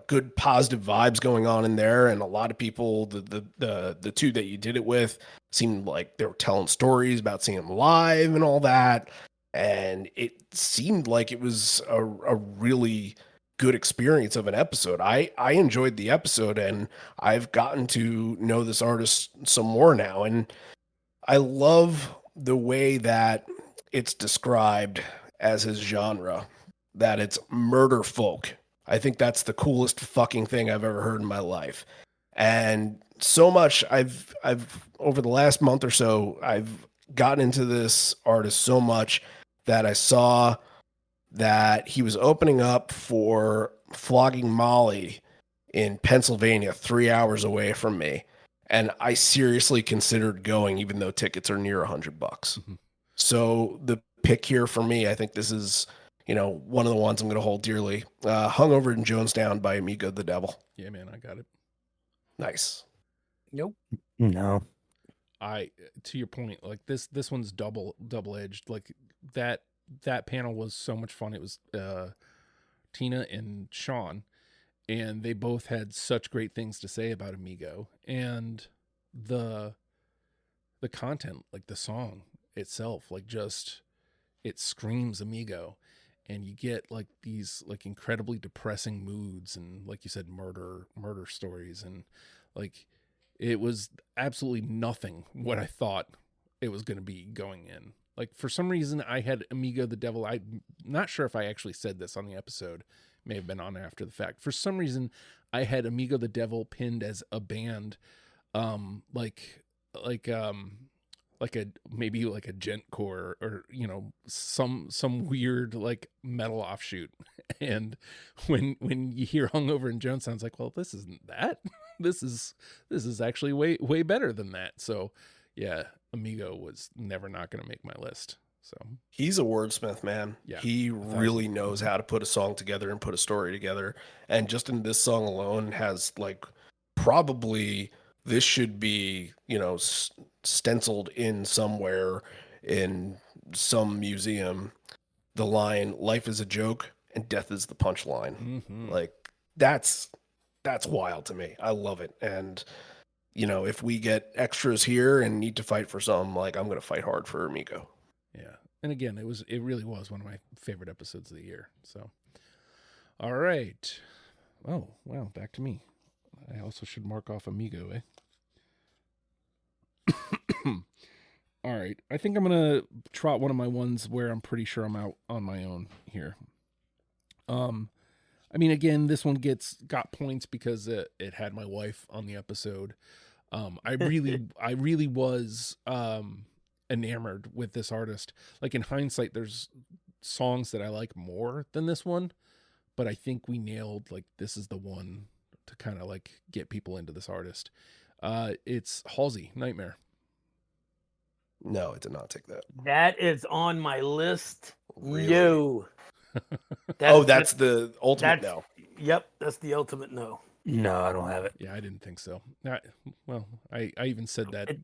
good positive vibes going on in there. And a lot of people, the two that you did it with, seemed like they were telling stories about seeing them live and all that. And it seemed like it was a really good experience of an episode. I enjoyed the episode, and I've gotten to know this artist some more now. And I love the way that it's described as his genre, that it's murder folk. I think that's the coolest fucking thing I've ever heard in my life. And so much I've over the last month or so, I've gotten into this artist so much that I saw that he was opening up for Flogging Molly in Pennsylvania, 3 hours away from me. And I seriously considered going, even though tickets are near $100. Mm-hmm. So the pick here for me, I think this is, one of the ones I'm going to hold dearly. Hungover and Jonestown by Amigo the Devil. Yeah, man, I got it. Nice. Nope. No. To your point, like this one's double edged. Like that panel was so much fun. It was Tina and Sean, and they both had such great things to say about Amigo, and the content, like the song itself, like just it screams Amigo, and you get like these like incredibly depressing moods, and like you said, murder stories, and like it was absolutely nothing what I thought it was going to be going in. Like for some reason I had Amigo the Devil. I'm not sure if I actually said this on the episode, may have been on after the fact. For some reason I had Amigo the Devil pinned as a band, like a maybe like a gentcore or some weird like metal offshoot. And when you hear Hungover and Jones, sounds like, well, this isn't that. this is actually way better than that. So yeah, Amigo was never not going to make my list. So he's a wordsmith, man. Yeah, he really knows how to put a song together and put a story together. And just in this song alone has like probably this should be, stenciled in somewhere in some museum. The line, "Life is a joke and death is the punchline." Mm-hmm. Like that's wild to me. I love it. And if we get extras here and need to fight for some, like I'm going to fight hard for Amigo. Yeah. And again, it really was one of my favorite episodes of the year. So, all right. Oh, wow. Back to me. I also should mark off Amigo, eh? All right. I think I'm going to trot one of my ones where I'm pretty sure I'm out on my own here. I mean, again, this one got points because it had my wife on the episode. I really was enamored with this artist. Like in hindsight, there's songs that I like more than this one, but I think we nailed like this is the one to kind of like get people into this artist. It's Halsey, Nightmare. No, I did not take that. That is on my list. Really? No. That's the ultimate no. Yep, that's the ultimate no. No, I don't have it. Yeah, I didn't think so. I even said that,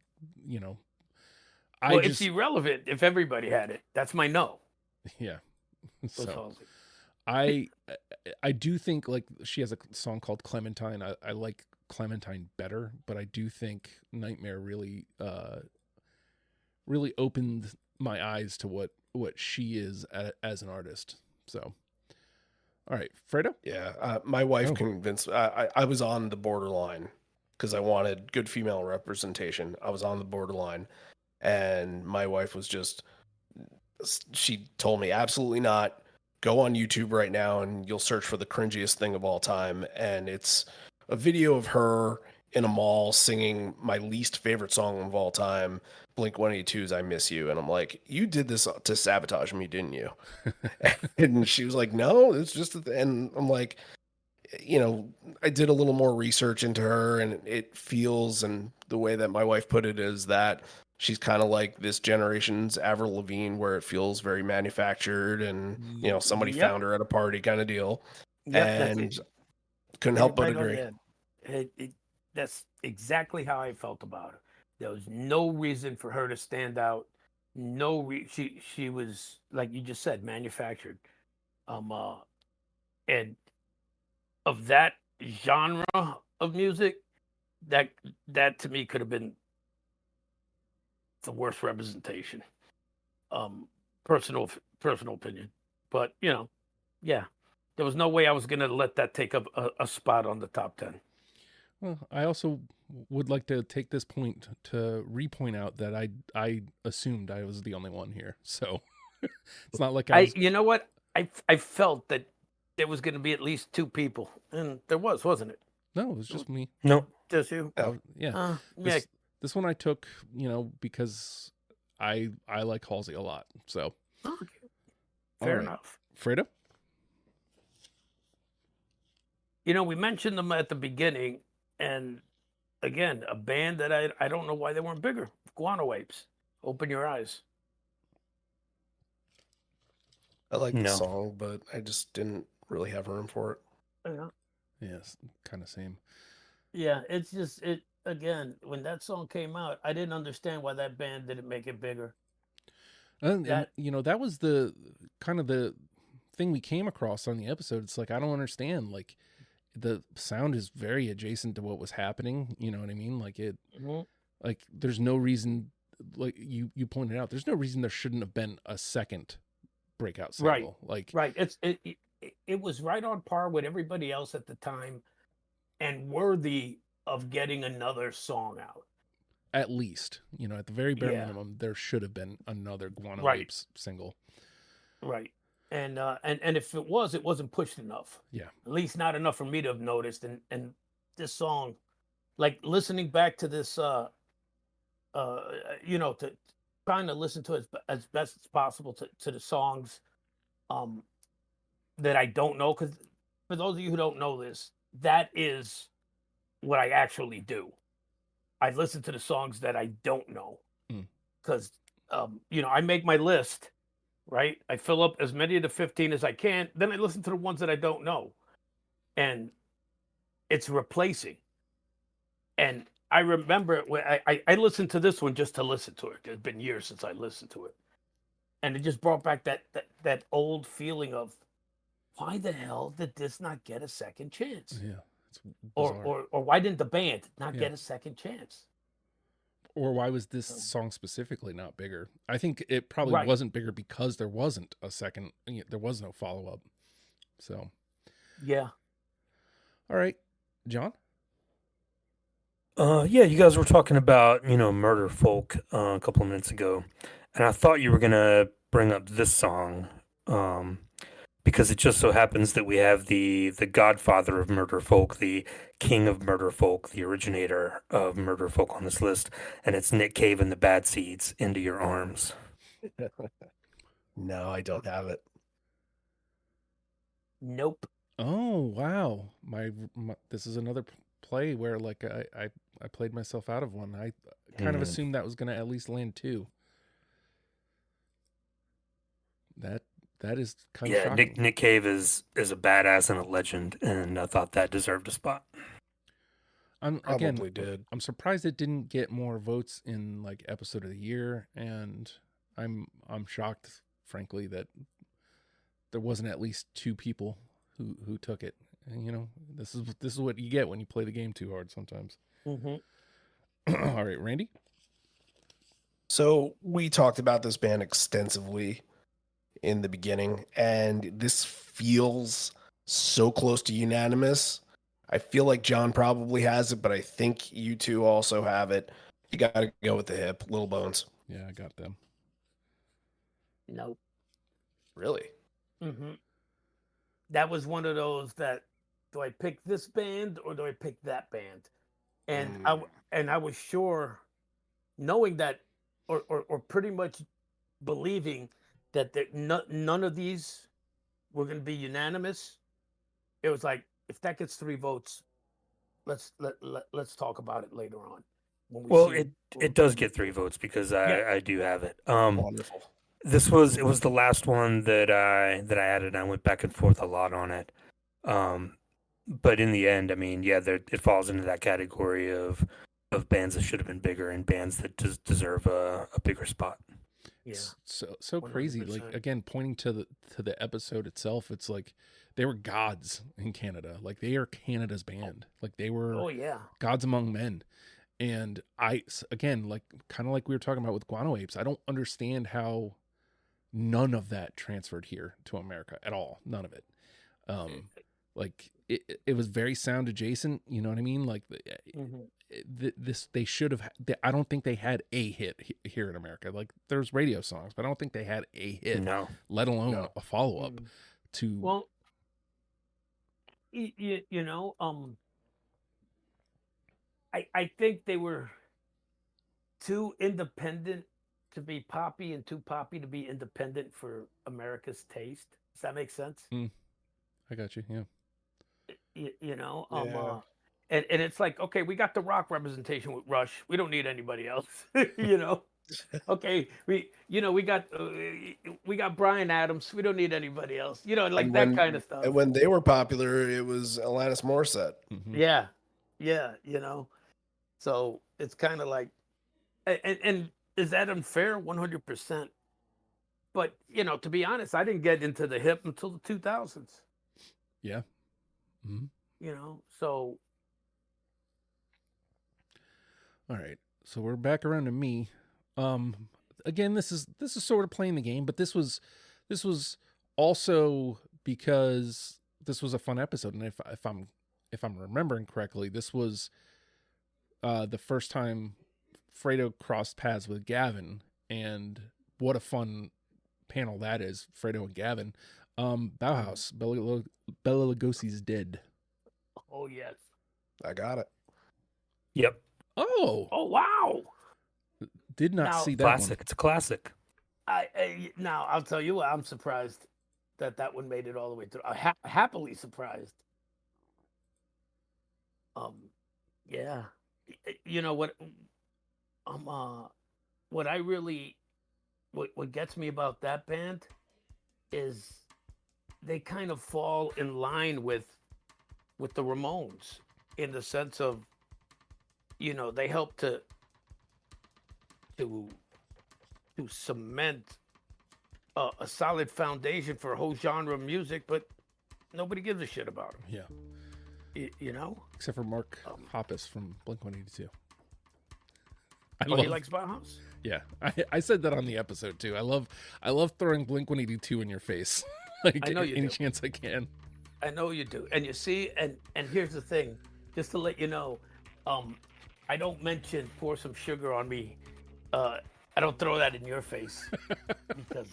It's irrelevant if everybody had it. That's my no. Yeah. So Halsey. I do think like she has a song called Clementine. I like Clementine better, but I do think Nightmare really opened my eyes to what she is as an artist. So, all right, Fredo? Yeah, my wife convinced I was on the borderline because I wanted good female representation. I was on the borderline, and my wife was she told me absolutely not. Go on YouTube right now and you'll search for the cringiest thing of all time. And it's a video of her in a mall singing my least favorite song of all time, Blink-182's I Miss You. And I'm like, you did this to sabotage me, didn't you? And she was like, no, it's just, and I'm like, I did a little more research into her, and it feels, and the way that my wife put it is that she's kind of like this generation's Avril Lavigne, where it feels very manufactured and, somebody found her at a party kind of deal. Yep, and couldn't help but agree. That's exactly how I felt about her. There was no reason for her to stand out. She was, like you just said, manufactured. And of that genre of music, that to me could have been the worst representation. Personal opinion, but yeah, there was no way I was going to let that take up a spot on the top 10. Well, I also would like to take this point to repoint out that I assumed I was the only one here, so it's not like you know what, I felt that there was going to be at least two people, and there wasn't it? No, it was just me. No, just you. Yeah. This one I took, because I like Halsey a lot. So okay. Fair enough. Fredo? We mentioned them at the beginning, and again, a band that I don't know why they weren't bigger. Guano Apes. Open your eyes. I like the No. song, but I just didn't really have room for it. Yeah. Yes, kind of same. Yeah, it's just it again. When that song came out, I didn't understand why that band didn't make it bigger. And That you know, that was the kind of the thing we came across on the episode. It's like, I don't understand. Like, the sound is very adjacent to what was happening. You know what I mean? Like Mhm. like there's no reason, like you pointed out, there's no reason there shouldn't have been a second breakout Right. single. Like, right. It was right on par with everybody else at the time, and worthy of getting another song out. at least, you know, at the very bare Yeah. minimum, there should have been another Guano Right. Apes single. Right. And if it wasn't pushed enough. Yeah. At least not enough for me to have noticed. And this song, like listening back to this to trying to listen to it as best as possible to the songs that I don't know, because for those of you who don't know this, that is what I actually do. I listen to the songs that I don't know, Mm. because I make my list, right? I fill up as many of the 15 as I can, then I listen to the ones that I don't know, and it's replacing. And I remember when I listened to this one just to listen to it. It's been years since I listened to it, and it just brought back that old feeling of, why the hell did this not get a second chance? Yeah. It's bizarre. Or why didn't the band not Yeah. get a second chance? Or why was this song specifically not bigger? I think it probably Right. wasn't bigger because there wasn't a second, there was no follow up. So, Yeah. all right, John. Yeah, you guys were talking about, Murder Folk a couple of minutes ago, and I thought you were gonna bring up this song, because it just so happens that we have the godfather of Murder Folk, the king of Murder Folk, the originator of Murder Folk on this list, and it's Nick Cave and the Bad Seeds, Into Your Arms. No, I don't have it. Nope. Oh wow, my this is another play where like I played myself out of one. I kind of assumed that was going to at least land 2. That is kind of Yeah, shocking. Nick Cave is a badass and a legend, and I thought that deserved a spot. Probably did. I'm surprised it didn't get more votes in like episode of the year, and I'm shocked, frankly, that there wasn't at least 2 people who took it. And, this is what you get when you play the game too hard sometimes. Mm-hmm. All right, Randy. So we talked about this band extensively in the beginning, and this feels so close to unanimous. I feel like John probably has it, but I think you two also have it. You got to go with the hip, Little Bones. Yeah, I got them. Nope. Really? Mm-hmm. That was one of those that, do I pick this band or do I pick that band? And I was sure, knowing that, or pretty much believing that none of these were going to be unanimous. It was like, if that gets 3 votes, let's talk about it later on. When we Well, see it does get 3 votes because Yeah. I do have it. Wonderful. It was the last one that I added. I went back and forth a lot on it. But in the end, I mean, yeah, it falls into that category of bands that should have been bigger and bands that deserve a bigger spot. Yeah. So crazy. Like, 100%. again, pointing to the episode itself, it's like they were gods in Canada. Like, they are Canada's band. Like, they were Oh yeah. gods among men. And again, like, kind of like we were talking about with Guano Apes, I don't understand how none of that transferred here to America at all. None of it. Like, it was very sound adjacent. You know what I mean? Like, they should have. I don't think they had a hit here in America. Like, there's radio songs, but I don't think they had a hit. No. Let alone a follow up to. Well, I think they were too independent to be poppy and too poppy to be independent for America's taste. Does that make sense? I got you. Yeah. Yeah. And it's like, okay, we got the rock representation with Rush. We don't need anybody else, Okay, we got Brian Adams. We don't need anybody else. Like And that kind of stuff. And when they were popular, it was Alanis Morissette. Mhm. Yeah, yeah, So it's kind of like, and is that unfair? 100%. But to be honest, I didn't get into the hip until the 2000s. Yeah. Mhm. So All right. So we're back around to me. Again, this is sort of playing the game, but this was also because this was a fun episode, and if I'm remembering correctly, this was the first time Fredo crossed paths with Gavin, and what a fun panel that is, Fredo and Gavin. Bauhaus, Bela Lugosi's Dead. oh yes. I got it. Yep. Oh, wow. did not Now- see that Classic. one. It's a classic. Now I'll tell you what, I'm surprised that one made it all the way through. Happily surprised. Yeah. You know what? What I really, what gets me about that band is they kind of fall in line with the Ramones in the sense of, they help to cement a solid foundation for a whole genre of music, but nobody gives a shit about them. Yeah, except for Mark Hoppus from Blink-182. He likes Bauhaus? Yeah, I said that on the episode too. I love throwing Blink-182 in your face, like I know you any do. chance I can. I know you do. And you see, and here's the thing, just to let you know, I don't mention pour some sugar on me. I don't throw that in your face because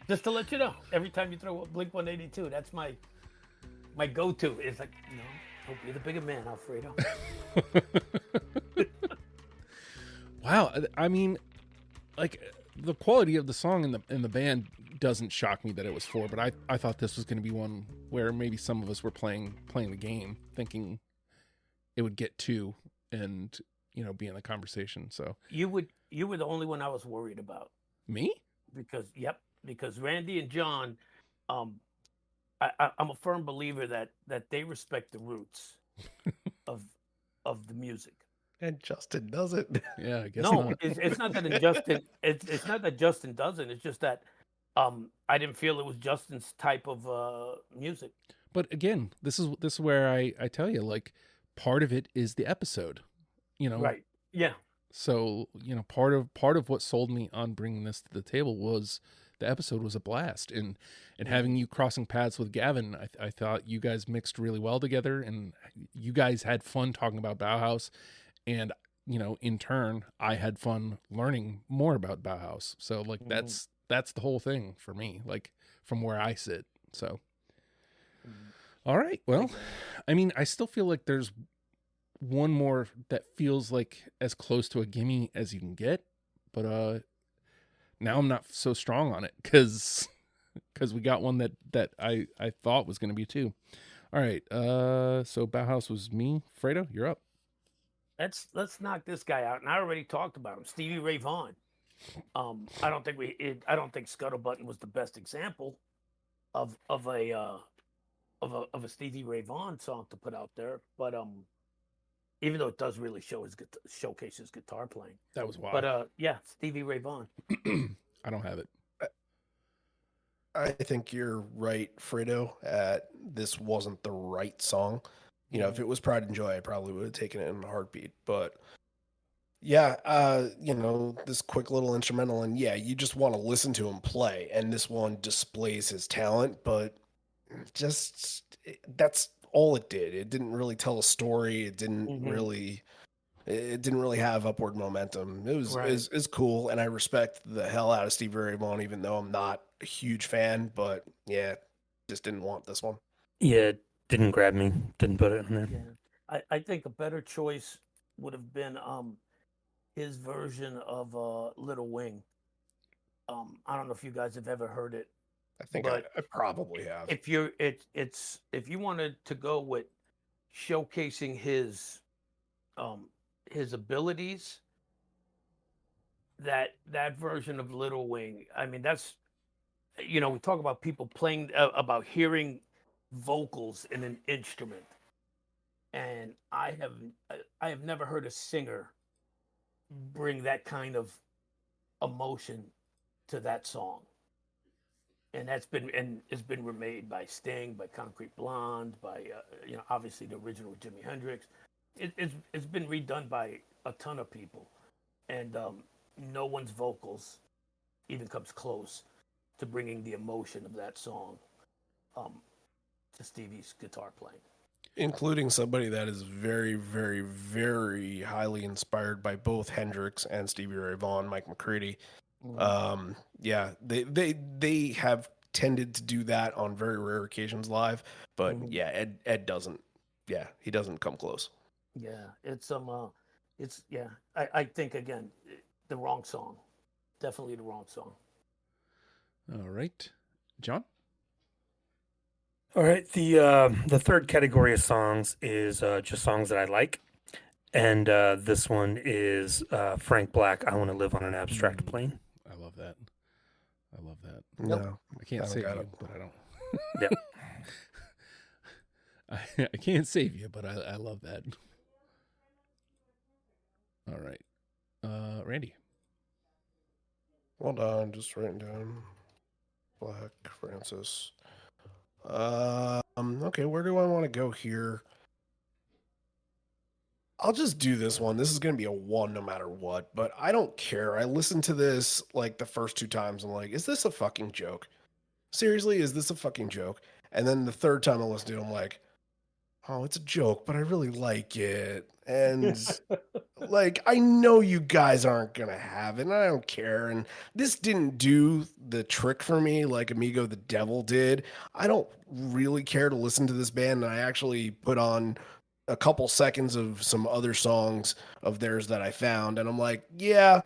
just to let you know, every time you throw Blink-182, that's my go-to. It's like, no, don't be the bigger man, Alfredo. Wow, I mean, like the quality of the song in the band doesn't shock me that it was 4, but I thought this was going to be one where maybe some of us were playing the game, thinking it would get 2 and be in the conversation. So You were the only one I was worried about me? because Randy and John, I'm a firm believer that they respect the roots of the music. And Justin does it. Yeah, I guess No, not. it's not that Justin. It's not that Justin doesn't. It's just that I didn't feel it was Justin's type of music. But again, this is where I tell you, like, part of it is the episode, Right? Yeah. So part of what sold me on bringing this to the table was the episode was a blast, and having you crossing paths with Gavin, I thought you guys mixed really well together, and you guys had fun talking about Bauhaus, and in turn I had fun learning more about Bauhaus. So like that's the whole thing for me, like from where I sit. So all right, well, I mean, I still feel like there's one more that feels like as close to a gimme as you can get, but now I'm not so strong on it because we got one that I thought was going to be 2. All right, so Bauhaus was me. Fredo, you're up. Let's knock this guy out. And I already talked about him, Stevie Ray Vaughan. I don't think Scuttlebutton was the best example of a Stevie Ray Vaughan song to put out there, but even though it does really showcase his guitar playing. That was wild. But yeah, Stevie Ray Vaughan. I don't have it. I think you're right, Fredo. This wasn't the right song. If it was Pride and Joy, I probably would have taken it in a heartbeat. But yeah, this quick little instrumental, and yeah, you just want to listen to him play. And this one displays his talent, but that's all it did. It didn't really tell a story. It didn't really have upward momentum. It was is cool, and I respect the hell out of Stevie Ray Vaughan, even though I'm not a huge fan. But yeah, just didn't want this one. Yeah, it didn't grab me. Didn't put it in there. Yeah. I think a better choice would have been his version of Little Wing. I don't know if you guys have ever heard it. I think I probably have. If you wanted to go with showcasing his abilities, that version of Little Wing. I mean, that's we talk about people playing about hearing vocals in an instrument, and I have never heard a singer bring that kind of emotion to that song. And it's been remade by Sting, by Concrete Blonde, by obviously the original Jimi Hendrix. It's been redone by a ton of people, and no one's vocals even comes close to bringing the emotion of that song to Stevie's guitar playing. Including somebody that is very, very, very highly inspired by both Hendrix and Stevie Ray Vaughan, Mike McCready. Yeah, they have tended to do that on very rare occasions live, but yeah, Ed doesn't. Yeah, he doesn't come close. Yeah, I think again, the wrong song, definitely the wrong song. All right, John. All right, the third category of songs is just songs that I like, and this one is Frank Black. I Want to Live on an Abstract Plane. I love that. No, I can't save you, but I don't. Yep. I can't save you, but I love that. All right, Randy. Hold on, just writing down Black Francis. Okay, where do I want to go here? I'll just do this one. This is going to be a 1 no matter what, but I don't care. I listened to this like the first 2 times. I'm like, is this a fucking joke? Seriously, is this a fucking joke? And then the third time I listened to it, I'm like, oh, it's a joke, but I really like it. And like, I know you guys aren't going to have it, and I don't care. And this didn't do the trick for me like Amigo the Devil did. I don't really care to listen to this band, and I actually put on a couple seconds of some other songs of theirs that I found, and I'm like, yeah,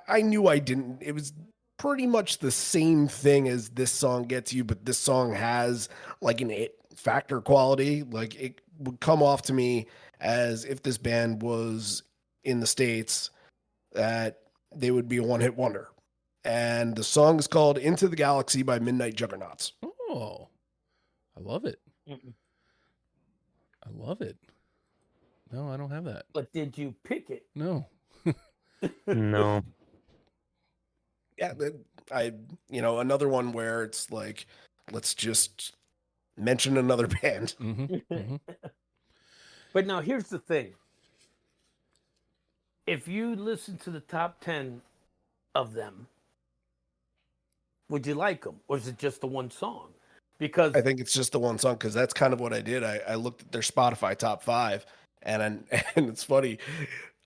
I knew I didn't. It was pretty much the same thing as this song gets you, but this song has like an it factor quality. Like, it would come off to me as if this band was in the States, that they would be a one-hit wonder. And the song is called Into the Galaxy by Midnight Juggernauts. Oh, I love it. I love it. No, I don't have that. But did you pick it? No. No. Yeah, another one where it's like, let's just mention another band. But now here's the thing. If you listen to the top 10 of them, would you like them? Or is it just the one song? Because I think it's just the one song, because that's kind of what I did. I looked at their Spotify top 5, and it's funny.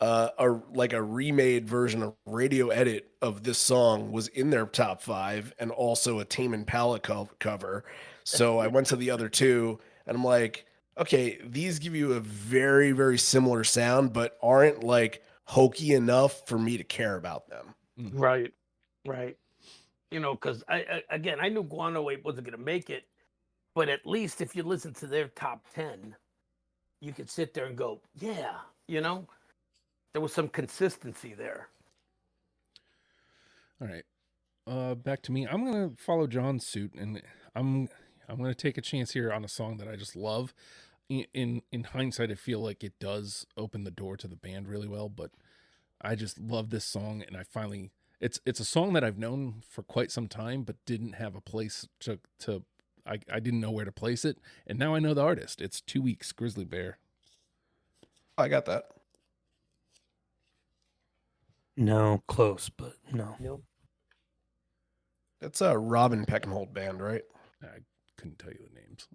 A remade version of radio edit of this song was in their top 5, and also a Tame Impala cover. So I went to the other 2, and I'm like, okay, these give you a very, very similar sound, but aren't like hokey enough for me to care about them. Right. Because I knew Guano Ape wasn't going to make it, but at least if you listen to their top 10, you could sit there and go, yeah, there was some consistency there. All right. Back to me. I'm going to follow John's suit, and I'm going to take a chance here on a song that I just love. In hindsight, I feel like it does open the door to the band really well, but I just love this song, and I finally... It's a song that I've known for quite some time, but didn't have a place to I didn't know where to place it, and now I know the artist. It's 2 Weeks, Grizzly Bear. I got that. No, close, but no. Nope. It's a Robin Peckenhold band, right? I couldn't tell you the names.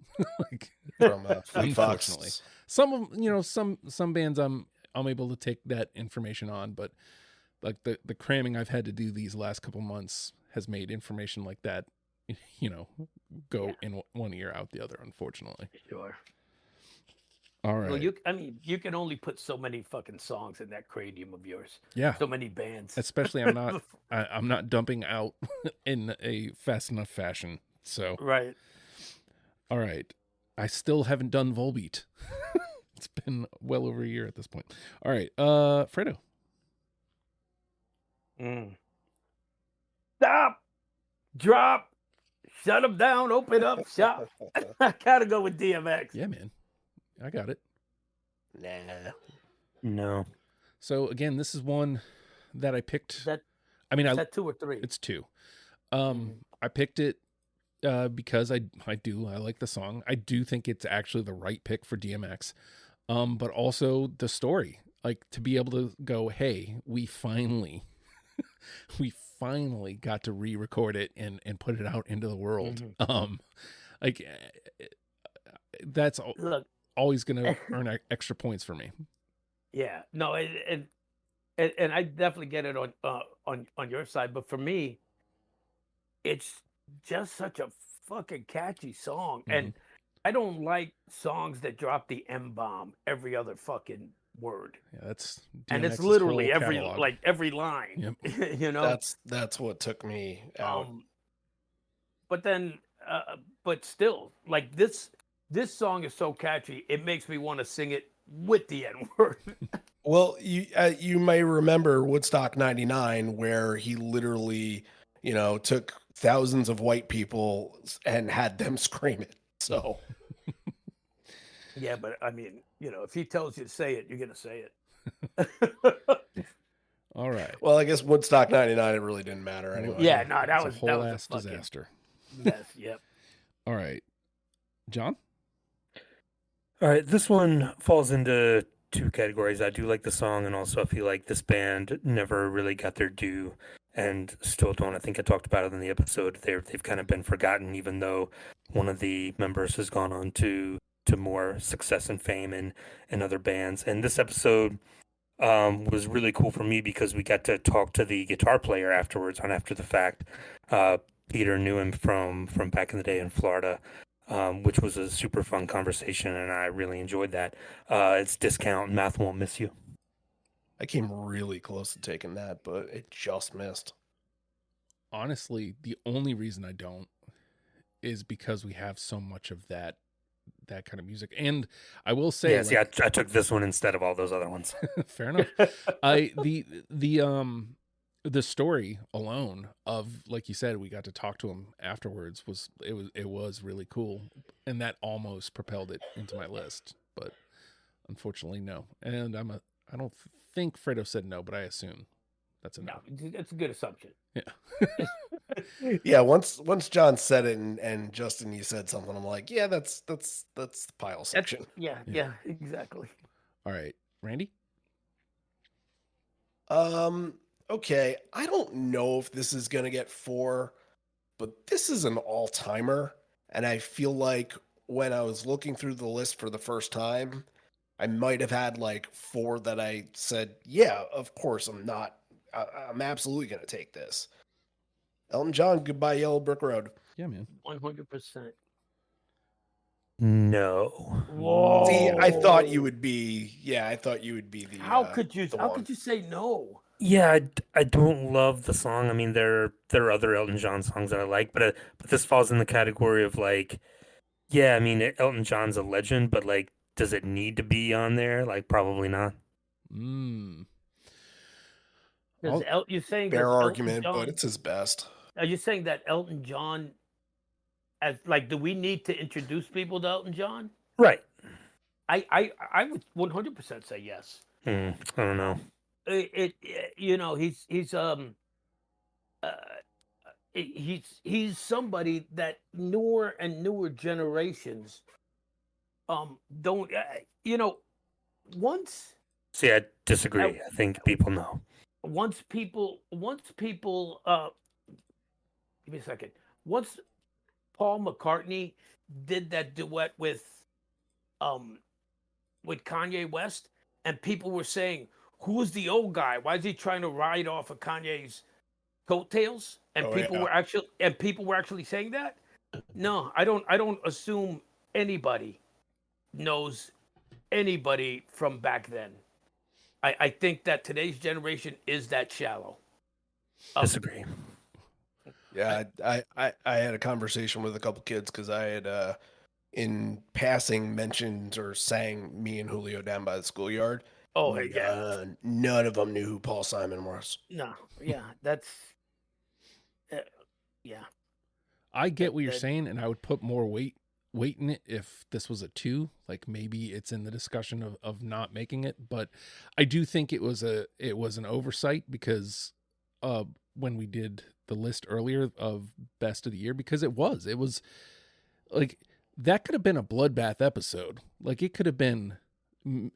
From Fleet Unfortunately. Fox. Some of some bands I'm able to take that information on, but like the cramming I've had to do these last couple months has made information like that, go in one ear out the other, unfortunately. Sure. All right. Well, you can only put so many fucking songs in that cranium of yours. Yeah. So many bands. Especially I'm not dumping out in a fast enough fashion. So right. All right. I still haven't done Volbeat. It's been well over a year at this point. All right. Fredo. Stop, drop, shut them down, open up shop. I gotta go with DMX. Yeah, man. I got it. Nah. No. So again, this is one that I picked. Is that is that 2 or 3? It's 2. I picked it because I like the song. I do think it's actually the right pick for DMX. But also the story, like to be able to go, hey, we finally got to re-record it and put it out into the world. Like that's always going to earn extra points for me. Yeah, no, and I definitely get it on your side, but for me, it's just such a fucking catchy song, and I don't like songs that drop the M-bomb every other fucking word. Yeah, that's and it's DMX's literally whole catalog. every line. Yep. You know, that's what took me out. But then, but still, like this song is so catchy, it makes me want to sing it with the N-word. Well, you may remember Woodstock '99, where he literally, took thousands of white people and had them scream it. So, yeah, but I mean, if he tells you to say it, you're gonna say it. All right. Well, I guess Woodstock '99, it really didn't matter anyway. Yeah, no, that was a whole ass fucking disaster. Yes, yep. All right, John. All right, this one falls into 2 categories. I do like the song, and also I feel like this band never really got their due, and still don't. I think I talked about it in the episode. They've kind of been forgotten, even though one of the members has gone on to more success and fame in other bands. And this episode was really cool for me because we got to talk to the guitar player afterwards, After the Fact. Peter knew him from back in the day in Florida. Which was a super fun conversation, and I really enjoyed that. It's Discount, Math Won't Miss You. I came really close to taking that, but it just missed. Honestly, the only reason I don't is because we have so much of that kind of music. And I will say, I took this one instead of all those other ones. Fair enough. The story alone of, like you said, we got to talk to him afterwards was really cool, and that almost propelled it into my list, but unfortunately no. And I don't think Fredo said no, but I assume that's a no. It's a good assumption. Yeah. Yeah, once John said it and Justin, you said something, I'm like, yeah, that's the pile section. Yeah, exactly. All right, Randy. Okay, I don't know if this is going to get 4, but this is an all-timer, and I feel like when I was looking through the list for the first time, I might have had like 4 that I said, yeah, of course, I'm absolutely going to take this. Elton John, Goodbye Yellow Brick Road. Yeah, man. 100%. No. Whoa. See, I thought you would be the... How could you say no? Yeah, I don't love the song. I mean, there are other Elton John songs that I like, but this falls in the category of like, yeah, I mean, Elton John's a legend, but like, does it need to be on there? Like, probably not. You're saying fair argument, John, but it's his best. Are you saying that Elton John, as like, do we need to introduce people to Elton John? Right. I would 100% say yes. I don't know. He's somebody that newer and newer generations don't once. See, I disagree. I think people know. Once people give me a second. Once Paul McCartney did that duet with Kanye West, and people were saying, who's the old guy? Why is he trying to ride off of Kanye's coattails? And people were actually saying that. No, I don't assume anybody knows anybody from back then. I think that today's generation is that shallow. Disagree. Yeah, I had a conversation with a couple kids because I had in passing mentioned or sang Me and Julio Down by the Schoolyard. Oh, yeah. None of them knew who Paul Simon was. No, yeah, that's yeah. I get That- what you're that- saying, and I would put more weight in it if this was a 2. Like maybe it's in the discussion of not making it, but I do think it was an oversight because when we did the list earlier of best of the year, because it was like that could have been a bloodbath episode. Like it could have been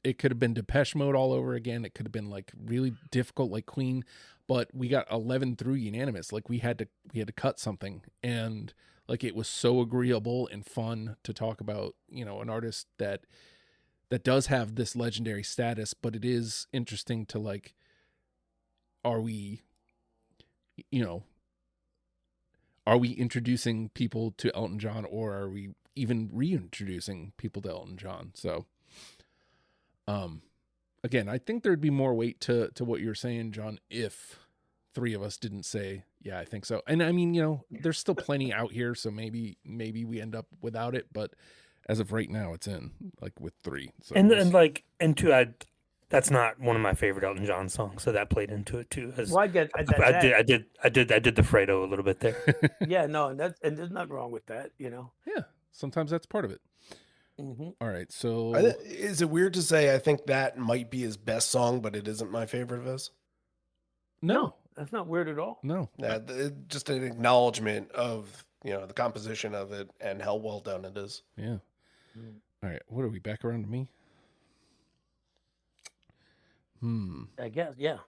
Depeche Mode all over again. It could have been like really difficult like Queen, but we got 11 through unanimous. Like we had to cut something, and like it was so agreeable and fun to talk about, you know, an artist that does have this legendary status, but it is interesting to like, are we introducing people to Elton John, or are we even reintroducing people to Elton John? So again, I think there'd be more weight to what you're saying, John, if 3 of us didn't say, yeah, I think so. And I mean, you know, there's still plenty out here, so maybe we end up without it, but as of right now, it's in like with 3. So and two, that's not one of my favorite Elton John songs, so that played into it too. Well, I did I did the Fredo a little bit there. Yeah, no, and there's nothing wrong with that, you know. Yeah, sometimes that's part of it. Mm-hmm. All right, so Is it weird to say I think that might be his best song, but it isn't my favorite of his? no, That's not weird at all. no. Just an acknowledgement of, you know, the composition of it and how well done it is. Yeah. All right, what are we back around to me? I guess, yeah.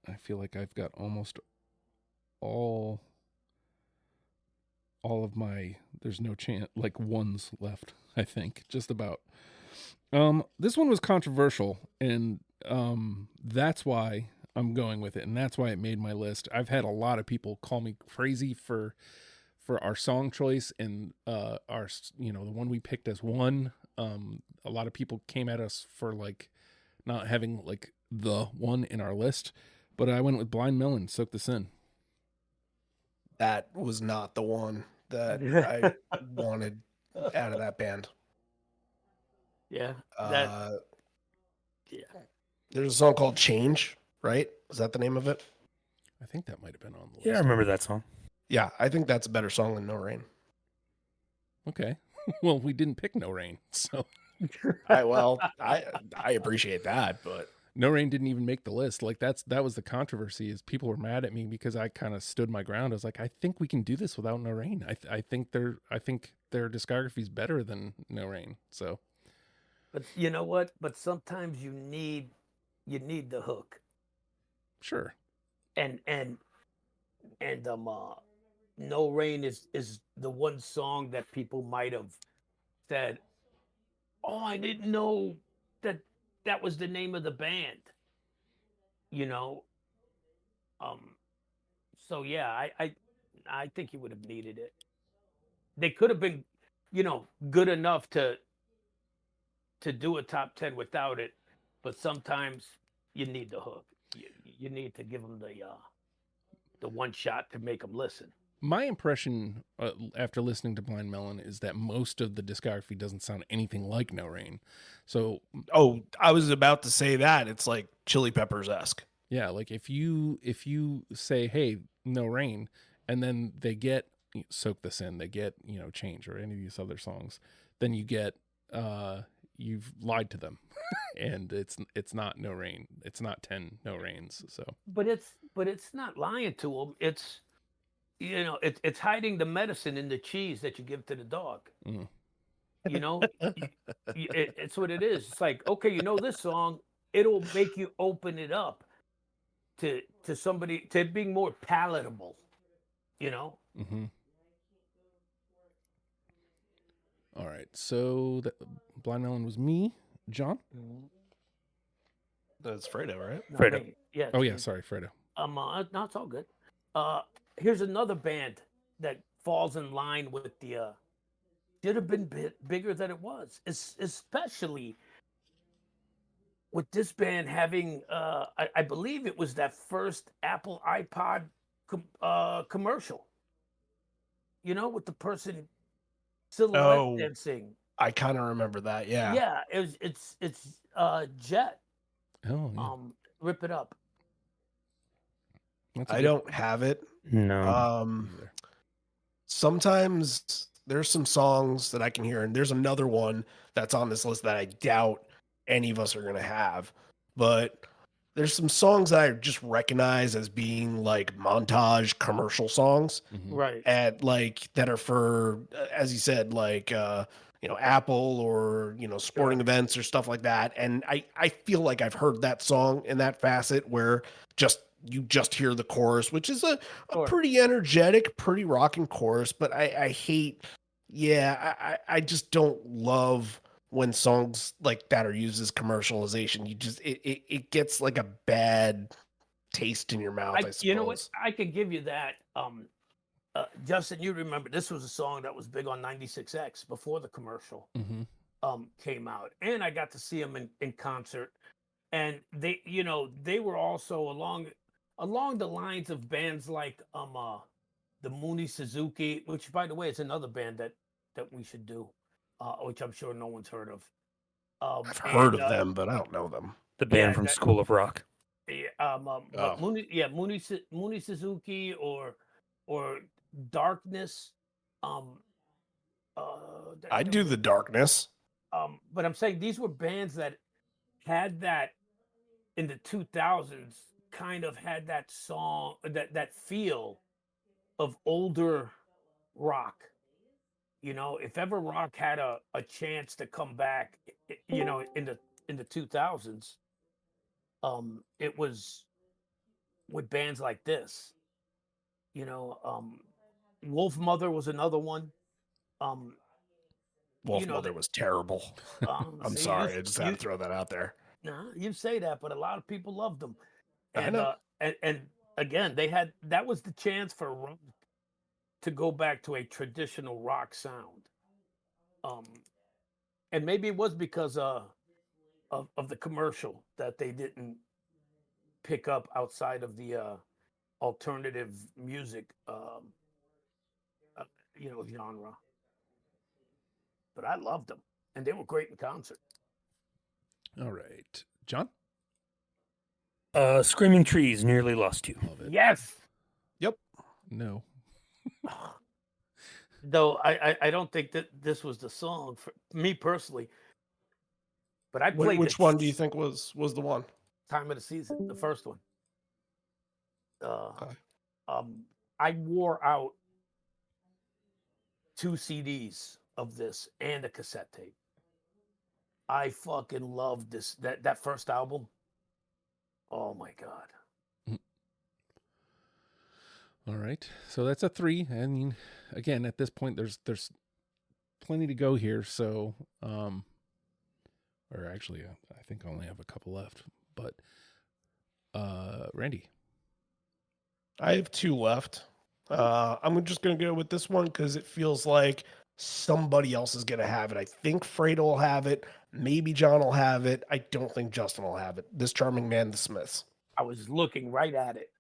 I feel like I've got almost all of my, there's no chance, like ones left, I think, just about. This one was controversial, and that's why I'm going with it, and that's why it made my list. I've had a lot of people call me crazy for our song choice, and our, you know, the one we picked as one. A lot of people came at us for like not having like the one in our list, but I went with Blind Melon, Soak This In. That was not the one that I wanted out of that band. Yeah. Yeah. Yeah. There's a song called Change, right? Is that the name of it? I think that might have been on the list. Yeah, I remember that song. Yeah, I think that's a better song than No Rain. Okay. Well, we didn't pick No Rain, so I appreciate that, but No Rain didn't even make the list. Like that was the controversy, is people were mad at me because I kind of stood my ground. I was like, I think we can do this without No Rain. I think their discography is better than No Rain. So, But you know what? But sometimes you need the hook. sure. And No Rain is the one song that people might have said, "Oh, I didn't know that was the name of the band." You know? So yeah, I think he would have needed it. They could have been, you know, good enough to do a top 10 without it, but sometimes you need the hook. You need to give them the one shot to make them listen. My impression after listening to Blind Melon is that most of the discography doesn't sound anything like No Rain. So, I was about to say that. It's like Chili Peppers-esque. yeah, like if you say, hey, No Rain, and then they get Soak This In, they get, you know, Change or any of these other songs, then you get you've lied to them. And it's not No Rain. It's not 10 No Rains. So, But it's not lying to them. It's, you know, it's hiding the medicine in the cheese that you give to the dog. Mm. You know, it's what it is. It's like, okay, you know this song, it'll make you open it up to somebody, to being more palatable. You know. mm-hmm. All right. So Blind Melon was me, John. That's Fredo, right? No, Fredo. wait, yeah. Oh yeah, sorry, Fredo. No, it's all good. Here's another band that falls in line with the should have been bigger than it was, especially with this band having I believe it was that first Apple iPod commercial. You know, with the person silhouette dancing. I kind of remember that. Yeah. Yeah, it's Jet. Oh, yeah. Rip It Up. That's a I good- don't have it. No. either. Sometimes there's some songs that I can hear, and there's another one that's on this list that I doubt any of us are going to have. But there's some songs that I just recognize as being like montage commercial songs, Mhm. Right. and like that are for, as you said, like Apple or sporting events or stuff like that. And I feel like I've heard that song in that facet where you just hear the chorus, which is a Sure. pretty energetic, pretty rocking chorus. But I hate, I just don't love when songs like that are used as commercialization. You just it gets like a bad taste in your mouth, I suppose. You know what? I could give you that. Justin, you remember this was a song that was big on 96X before the commercial Mhm. came out, and I got to see them in concert, and they were also along the lines of bands like the Mooney Suzuki, which by the way is another band that we should do, which I'm sure no one's heard of. I've heard of them, but I don't know them. The band yeah, from that- School of Rock. But Mooney Suzuki or Darkness. I do the Darkness. But I'm saying these were bands that had that in the 2000s, kind of had that song, that feel of older rock. If ever rock had a chance to come back, in the 2000s, it was with bands like this. Wolf Mother was another one. Wolf Mother was terrible. I'm see, sorry, I just had to throw that out there. Nah, you say that, but a lot of people loved them. I And know. And again, that was the chance for rock to go back to a traditional rock sound. And maybe it was because of the commercial that they didn't pick up outside of the alternative music genre. But I loved them, and they were great in concert. All right. John? Screaming Trees, Nearly Lost You. Love it. Yes. No. Though I don't think that this was the song for me personally. But I played Which one do you think was the one? Time of the Season, the first one. Okay. I wore out 2 CDs of this and a cassette tape. I fucking loved that first album. Oh my God. All right. So that's a 3. I mean, again, at this point there's plenty to go here, so or actually I think I only have a couple left. But Randy. I have 2 left. I'm just gonna go with this one because it feels like somebody else is gonna have it. I think Fredo will have it. Maybe John will have it. I don't think Justin will have it. This Charming Man, The Smiths. I was looking right at it.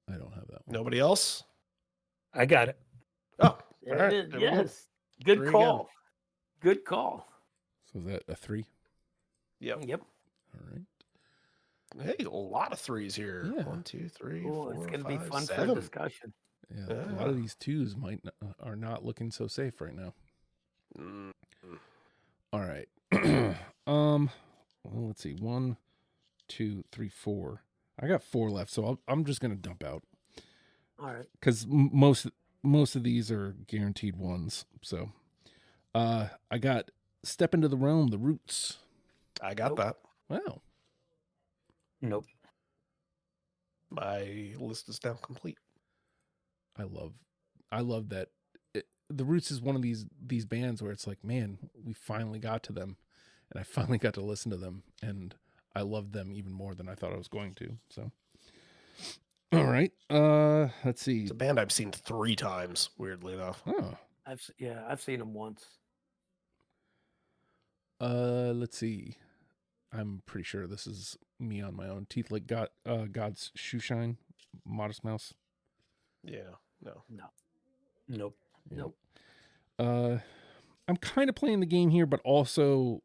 I don't have that one. Nobody else? I got it. Oh, There all right. it is. There we go. Yes. Good Three call. Good call. So is that a 3? Yep. Yep. All right. Hey, a lot of 3s here. Yeah. 1, 2, 3, Oh, 4, it's gonna be 5, fun for 7. a discussion. Yeah, a lot of these 2s are not looking so safe right now. Mm. All right. Well, let's see. 1, 2, 3, 4. I got 4 left, so I'm just gonna dump out All right. because most of these are guaranteed ones. So, I got Step Into the Realm, The Roots. I got Nope. that. Wow. Nope. My list is now complete. I love that. The Roots is one of these bands where it's like, man, we finally got to them, and I finally got to listen to them, and I loved them even more than I thought I was going to. So, all right, let's see. It's a band I've seen 3 times, weirdly enough. Oh, I've seen them once. let's see. I'm pretty sure this is me on my own. Teeth Like God's Shoe Shine, Modest Mouse. Yeah, no. No. Nope. Nope. I'm kind of playing the game here, but also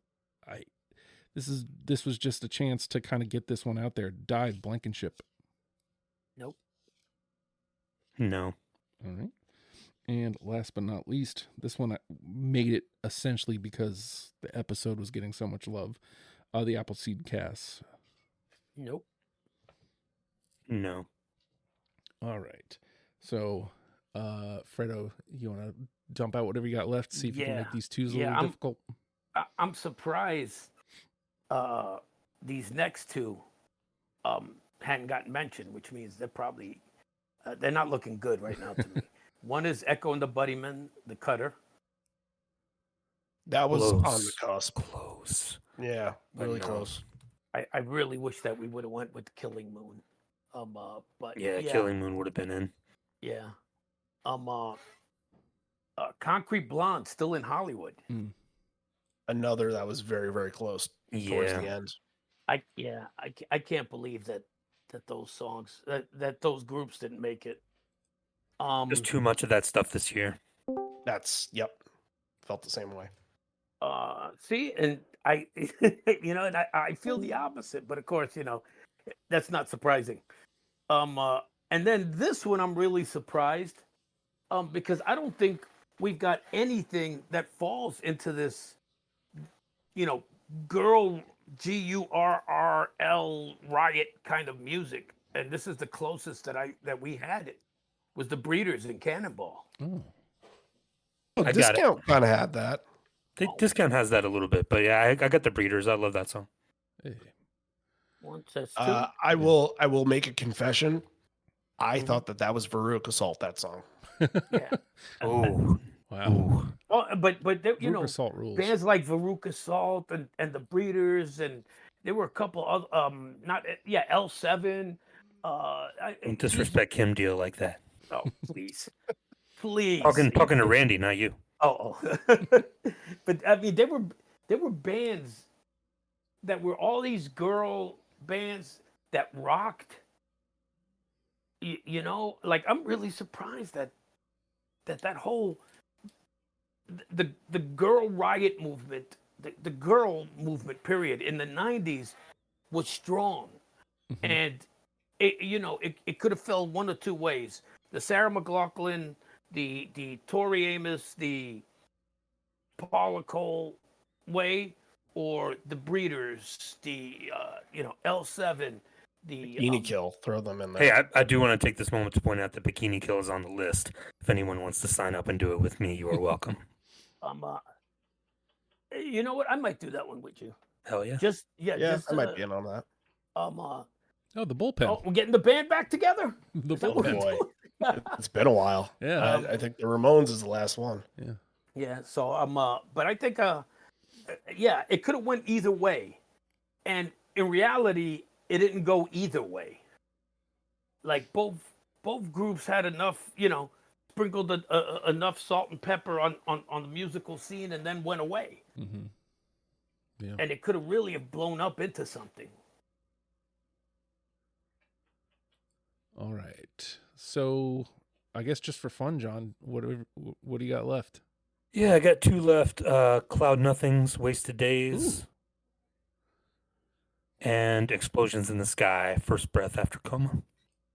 this was just a chance to kind of get this one out there. Dive Blankenship. Nope. No. All right. And last but not least, this one I made it essentially because the episode was getting so much love. The Appleseed Cass. Nope. No. All right. So, Fredo, you want to dump out whatever you got left? See if you can make these twos a little difficult. I'm surprised these next two hadn't gotten mentioned, which means they're probably they're not looking good right now to me. One is Echo and the Buddymen, the Cutter. That was Close. on the cusp. Close. Yeah, really no. close. I really wish that we would have went with Killing Moon. But Yeah, Killing Moon would have been in. Yeah. Concrete Blonde still in Hollywood. Another that was very, very close towards the end. I can't believe that those songs that those groups didn't make it. There's too much of that stuff this year. Felt the same way. See, and I and I feel the opposite, but of course, that's not surprising. And then this one I'm really surprised because I don't think we've got anything that falls into this girl GURRL riot kind of music. And this is the closest that we had it was the Breeders in Cannonball. Oh. Well, Discount kind of had that. Discount has that a little bit, but yeah, I got the Breeders. I love that song. Hey. One says two. I will make a confession. I thought that was Veruca Assault, that song. Yeah. Oh, wow. Well, but Veruca Salt rules. bands like Veruca Salt and the Breeders, and there were a couple of L7. Don't disrespect Kim Deal like that. Oh, please, please. Talking to Randy, not you. Oh. But I mean, there were bands that were all these girl bands that rocked. Like I'm really surprised that whole the girl riot movement, the girl movement period in the 90s was strong. Mm-hmm. And it could have fell one or two ways. The Sarah McLachlan, the Tori Amos, the Paula Cole way, or the Breeders, the L7, the Bikini Kill, throw them in there. Hey, I do want to take this moment to point out that Bikini Kill is on the list. If anyone wants to sign up and do it with me, you are welcome. You know what? I might do that one with you. Hell yeah. I might be in on that. Oh, the Bullpen. Oh, we're getting the band back together. The Is that what Bullpen. we're Boy. doing? It's been a while. Yeah. I think the Ramones is the last one. Yeah. Yeah. So but I think it could have went either way, and in reality, it didn't go either way. Like both groups had enough, sprinkled enough salt and pepper on the musical scene, and then went away. Mm-hmm. Yeah. And it could have really have blown up into something. All right. So, I guess just for fun, John, what do you got left? Yeah, I got two left. Cloud Nothings, Wasted Days. Ooh. And Explosions in the Sky, First Breath After Coma.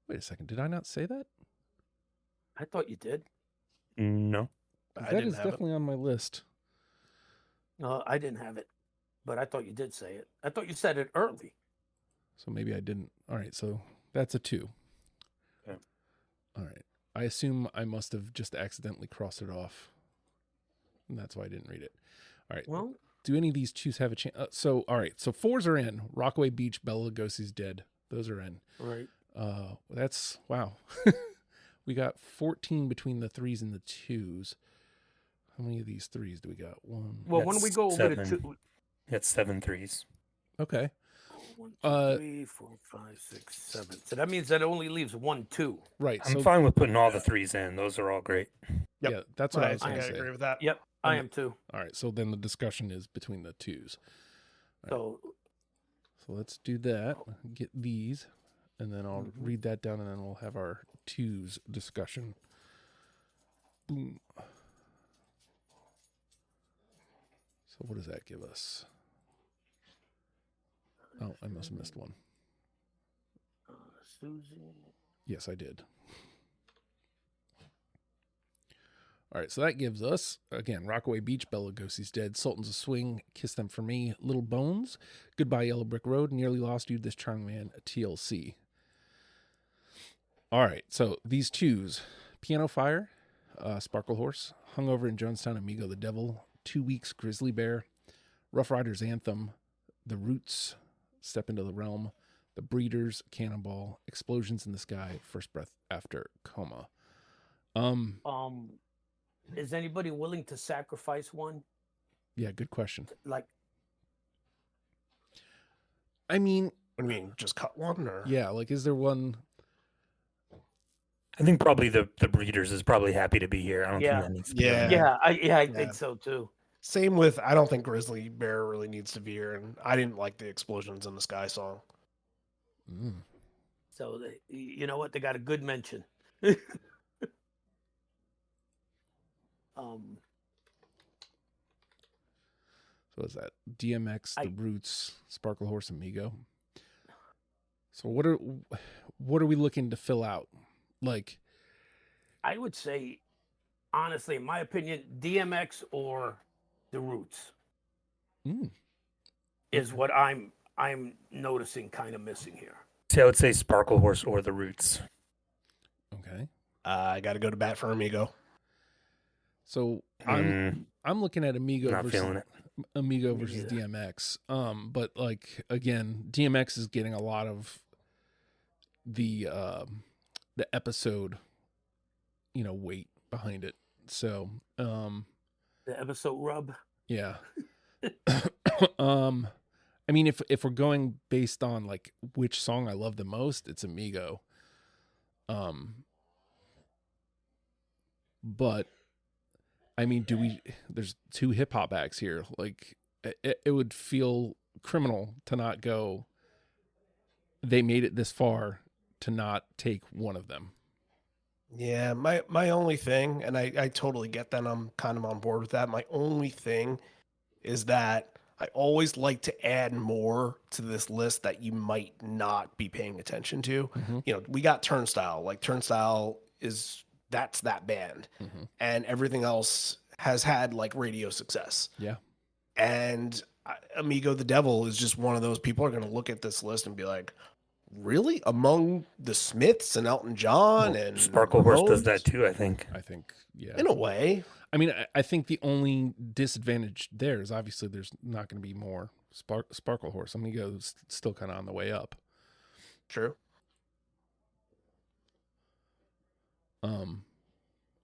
Wait a second. Did I not say that? I thought you did. No. That is definitely on my list. No, I didn't have it. But I thought you did say it. I thought you said it early. So maybe I didn't. All right. So that's a 2. Okay. All right. I assume I must have just accidentally crossed it off. And that's why I didn't read it. All right. Well, do any of these twos have a chance? So, all right. So 4s are in. Rockaway Beach, Bela Lugosi's Dead. Those are in. Right. That's, wow. We got 14 between the 3s and the 2s. How many of these 3s do we got? One. Well, when we go over to 2. That's 7 3s. Okay. 1, 2, 3, 4, 5, 6, 7. So that means that it only leaves 1, 2. Right. I'm fine with putting all the 3s in. Those are all great. Yep. Yeah, that's what I was going to say. agree with that. Yep, I am too. All right. So then the discussion is between the 2s. Right. So let's do that. Get these, and then I'll read that down, and then we'll have our 2s discussion. Boom. So what does that give us? Oh, I must have missed one. Susie. Yes, I did. All right, so that gives us, again, Rockaway Beach, Bela Lugosi's Dead, Sultans of Swing, Kiss Them For Me, Little Bones, Goodbye Yellow Brick Road, Nearly Lost You, This Charming Man, TLC. All right, so these twos, Piano Fire, Sparkle Horse, Hungover in Jonestown, Amigo the Devil, 2 Weeks, Grizzly Bear, Rough Riders Anthem, The Roots, Step Into the Realm, The Breeders, Cannonball, Explosions in the Sky, First Breath After Coma. Is anybody willing to sacrifice one? Yeah, good question. Like, I mean, What do you mean? Just cut one, or yeah, like, is there one? I think probably the Breeders is probably happy to be here. I don't Yeah. think that needs to be Yeah. on there. I think so too. Same with. I don't think Grizzly Bear really needs to be here, and I didn't like the Explosions in the Sky song. So you know what? They got a good mention. So is that DMX, The Roots, Sparkle Horse, Amigo? So what are we looking to fill out? Like, I would say, honestly, in my opinion, DMX or The Roots is what I'm noticing kind of missing here. See, I would say Sparkle Horse or The Roots. okay. I got to go to bat for Amigo. So I'm looking at Amigo Not versus feeling it. Amigo versus DMX. But like, again, DMX is getting a lot of the episode, weight behind it. So The episode rub. yeah. I mean, if we're going based on like which song I love the most, it's Amigo. But I mean, there's two hip hop acts here. Like it would feel criminal to not go, they made it this far, to not take one of them. Yeah, my only thing, and I totally get that. I'm kind of on board with that. My only thing is that I always like to add more to this list that you might not be paying attention to. We got Turnstile. Like Turnstile that's that band, and everything else has had like radio success. Yeah. And Amigo the Devil is just one of those people are going to look at this list and be like, really? Among the Smiths and Elton John and Sparkle Horse does Ramones? that too, I think. Yeah. In a way. I mean, I think the only disadvantage there is obviously there's not going to be more Sparkle Horse. Amigo's still kind of on the way up. True.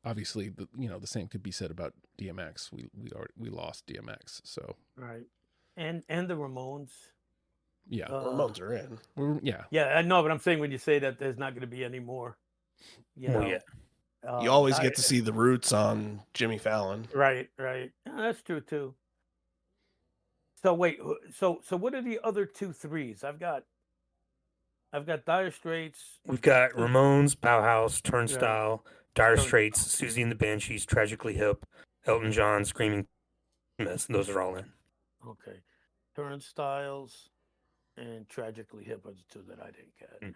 Obviously, the same could be said about DMX. We lost DMX, so Right. And the Ramones. yeah, Ramones are in. Yeah, I know, but I'm saying when you say that there's not going to be any more. Well, yeah. You always get to see the Roots on Jimmy Fallon. Right. Yeah, that's true too. So wait, so what are the other 2 threes? I've got Dire Straits. We've got Ramones, Bauhaus, Turnstile, Dire Straits, Susie and the Banshees, Tragically Hip, Elton John, Screaming Mess. Those are all in. Okay. Turnstiles and Tragically Hip are the 2 that I didn't get.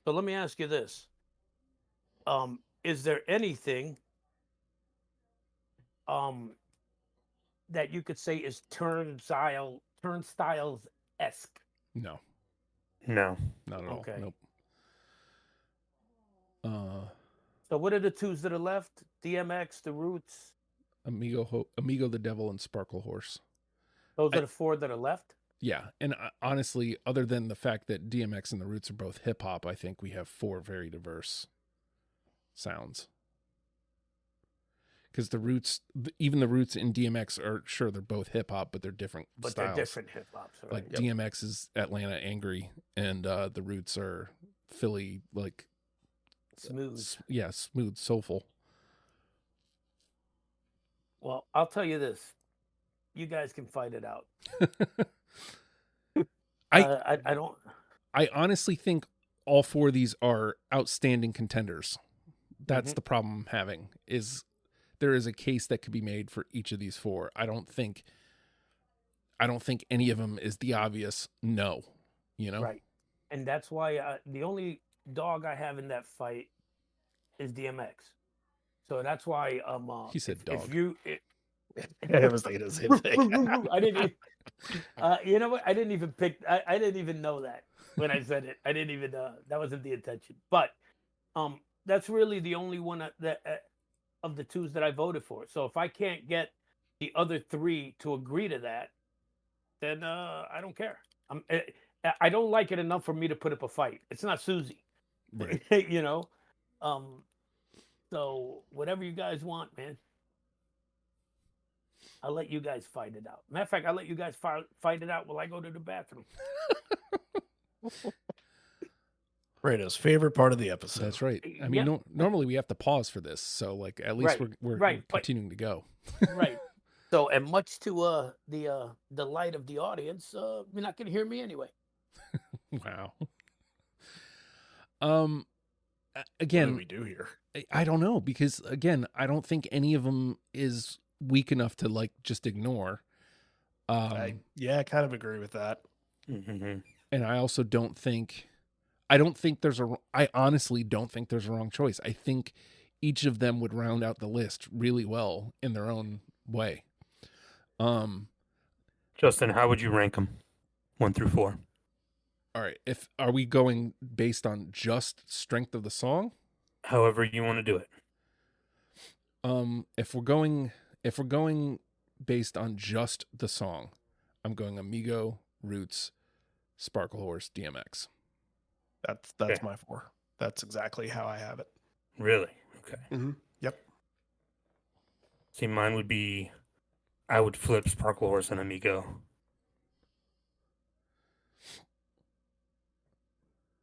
So let me ask you this. Is there anything that you could say is Turnstiles-esque? no, No. not at all. Okay. Nope. So what are the 2s that are left? DMX, The Roots. Amigo the Devil, and Sparkle Horse. Those are the 4 that are left. Yeah, and honestly, other than the fact that DMX and the Roots are both hip hop, I think we have 4 very diverse sounds. Because the Roots, even the Roots in DMX are sure they're both hip hop, but they're different But styles. they're different hip hops. Right? Like DMX is Atlanta angry, and the Roots are Philly, like smooth. Smooth, soulful. Well, I'll tell you this: you guys can fight it out. I don't. I honestly think all 4 of these are outstanding contenders. That's the problem I'm having, is there is a case that could be made for each of these four. I don't think any of them is the obvious no, you know? Right. And that's why the only dog I have in that fight is DMX. So that's why He said dog. I was thinking the same thing. I didn't. You know what? I didn't even pick. I didn't even know that when I said it. I didn't even. That wasn't the intention. But that's really the only one that of the twos that I voted for. So if I can't get the other three to agree to that, then I don't care. I don't like it enough for me to put up a fight. It's not Susie, Right. you know. So whatever you guys want, man. I'll let you guys fight it out. Matter of fact, I'll let you guys fight it out while I go to the bathroom. Fredo's favorite part of the episode. That's right. I mean, normally we have to pause for this, so like at least we're continuing to go. Right. So, and much to the delight of the audience, you're not going to hear me anyway. Wow. What Again, do we do here? I don't know, because again, I don't think any of them is weak enough to like just ignore. I kind of agree with that. Mm-hmm. And I also don't think, I honestly don't think there's a wrong choice. I think each of them would round out the list really well in their own way. Justin, how would you rank them? 1 through 4. All right. Are we going based on just strength of the song? However you want to do it. If we're going based on just the song, I'm going Amigo, Roots, Sparkle Horse, DMX. That's my 4. That's exactly how I have it. Really? Okay. Mm-hmm. Yep. See, mine would be, I would flip Sparkle Horse and Amigo.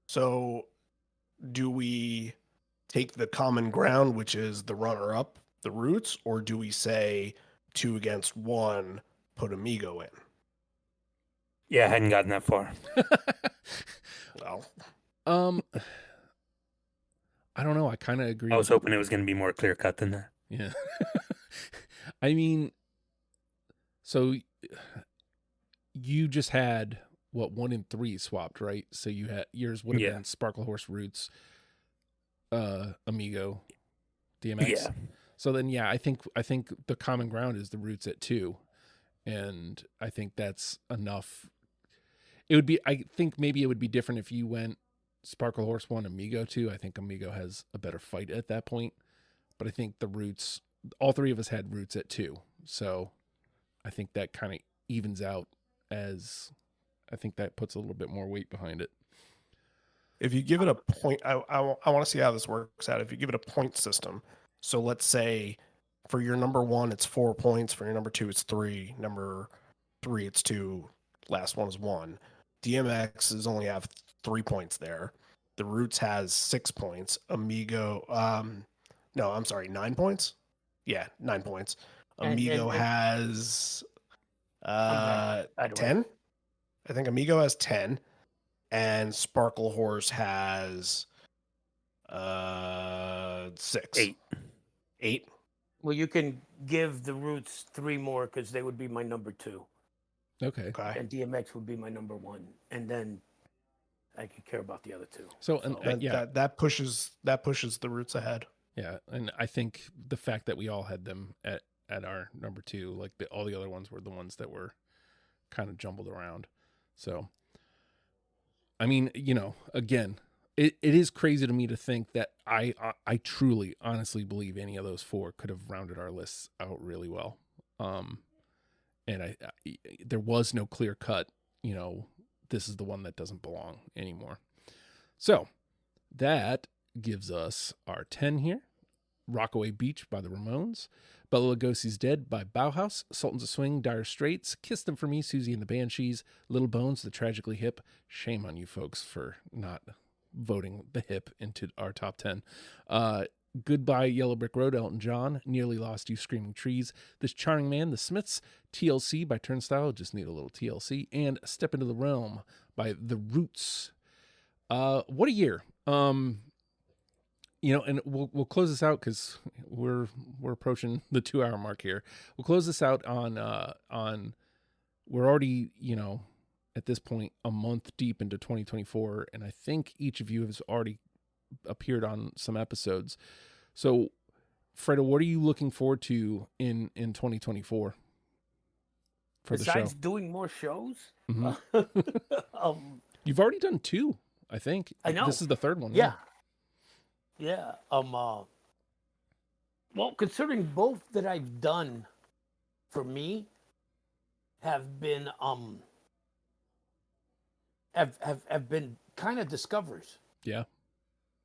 So do we take the common ground, which is the runner-up, the Roots, or do we say 2 against 1, put Amigo in? Yeah, I hadn't gotten that far. Well, I don't know. I kind of agree. I was hoping it was going to be more clear-cut than that. Yeah. I mean, so you just had 1 and 3 swapped, right? So you had, yours would have been Sparkle Horse, Roots, Amigo, DMX. Yeah. So then, I think the common ground is the Roots at 2, and I think that's enough. I think maybe it would be different if you went Sparkle Horse 1, Amigo 2. I think Amigo has a better fight at that point, but I think the Roots, all 3 of us had Roots at 2, so I think that kind of evens out, as I think that puts a little bit more weight behind it. if you give it a point, I want to see how this works out. If you give it a point system, so let's say for your number 1, it's 4 points. For your number 2, it's 3. Number 3, it's 2. Last one is 1. DMX is only have 3 points there. The Roots has 6 points. Amigo, no, I'm sorry, 9 points. Yeah, 9 points. Amigo has 10. I think Amigo has 10, and Sparkle Horse has 6. 8. Well, you can give the Roots 3 more because they would be my number 2. Okay. And DMX would be my number 1, and then I could care about the other 2. So that pushes the Roots ahead. Yeah, and I think the fact that we all had them at our number 2, like all the other ones were the ones that were kind of jumbled around. So, I mean, again, it is crazy to me to think that I truly, honestly believe any of those 4 could have rounded our lists out really well. And there was no clear cut, this is the one that doesn't belong anymore. So that gives us our 10 here. Rockaway Beach by the Ramones, Bela Lugosi's Dead by Bauhaus, Sultans of Swing, Dire Straits, Kiss Them For Me, Susie and the Banshees, Little Bones, The Tragically Hip. Shame on you folks for not voting the hip into our top 10. Goodbye Yellow Brick Road, Elton John, Nearly Lost You, Screaming Trees, This Charming Man, The Smiths, TLC by Turnstile, just need a little TLC, and Step Into the Realm by The Roots. What a year. And we'll close this out because we're approaching the 2-hour mark here. We'll close this out on we're already, at this point a month deep into 2024, and I think each of you has already appeared on some episodes. So, Fredo, what are you looking forward to in 2024 for Besides the show? doing more shows? Mm-hmm. You've already done 2, I think. I know. This is the 3rd one. Yeah. Well, considering both that I've done for me have been have been kind of discoveries. Yeah.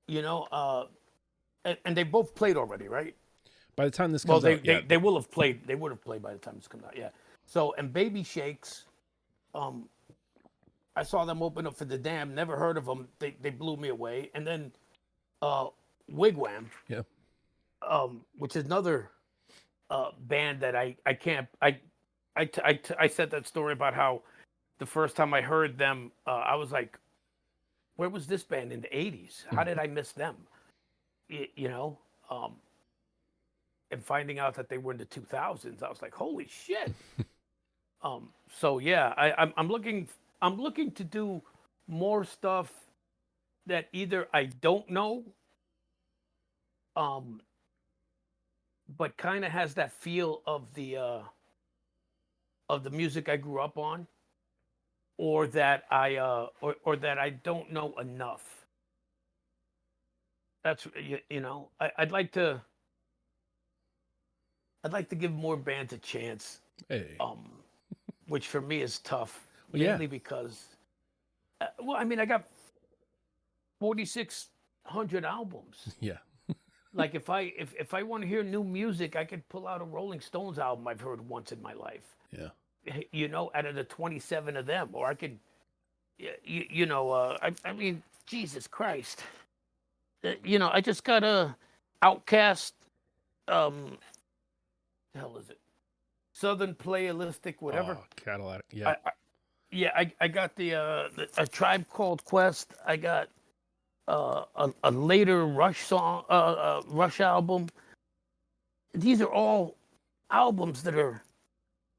And they both played already, right? By the time this comes out, they will have played. They would have played by the time this comes out. Yeah. So, and Baby Shakes, I saw them open up for the Dam. Never heard of them. They blew me away. And then Wigwam, yeah, which is another band that I can't. I said that story about how the first time I heard them, I was like, where was this band in the 80s? How did I miss them? And finding out that they were in the 2000s, I was like, holy shit. So yeah, I'm looking to do more stuff that either I don't know, but kind of has that feel of the music I grew up on, or that I or that I don't know enough. That's I'd like to give more bands a chance. Hey. Which for me is tough, Well, yeah. mainly because I got 4,600 albums. Yeah. Like if I want to hear new music, I could pull out a Rolling Stones album I've heard once in my life. Yeah. Out of the 27 of them, or I could, Jesus Christ. I just got a Outcast, hell is it? Southern Playalistic, whatever. Oh, Cadillac, yeah. I got a Tribe Called Quest. I got a later Rush song, Rush album. These are all albums that are,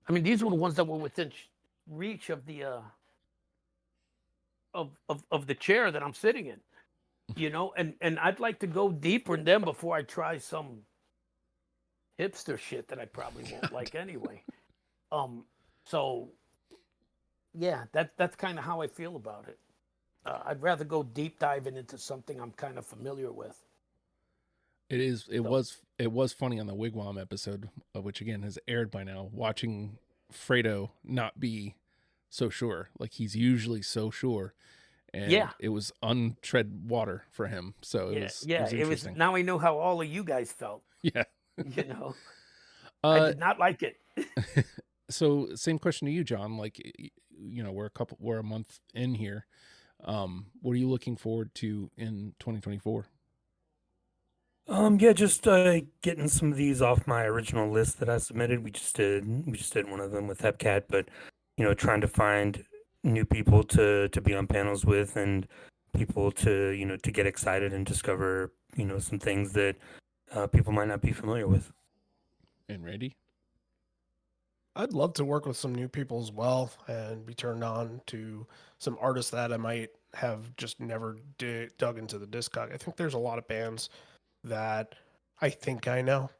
these were the ones that were within reach of the of the chair that I'm sitting in. And I'd like to go deeper in them before I try some hipster shit that I probably won't like anyway. So yeah, that's kind of how I feel about it. I'd rather go deep diving into something I'm kind of familiar with. It was funny on the Wigwam episode, which again has aired by now, watching Fredo not be so sure. Like he's usually so sure. And it was untread water for him. So it was interesting. Now I know how all of you guys felt. Yeah. I did not like it. So same question to you, John. Like, we're a month in here. What are you looking forward to in 2024? Just getting some of these off my original list that I submitted. We just did one of them with Hepcat, but trying to find new people to be on panels with, and people to to get excited and discover some things that people might not be familiar with. And Randy? I'd love to work with some new people as well and be turned on to some artists that I might have just never dug into the discog. I think there's a lot of bands that I think I know,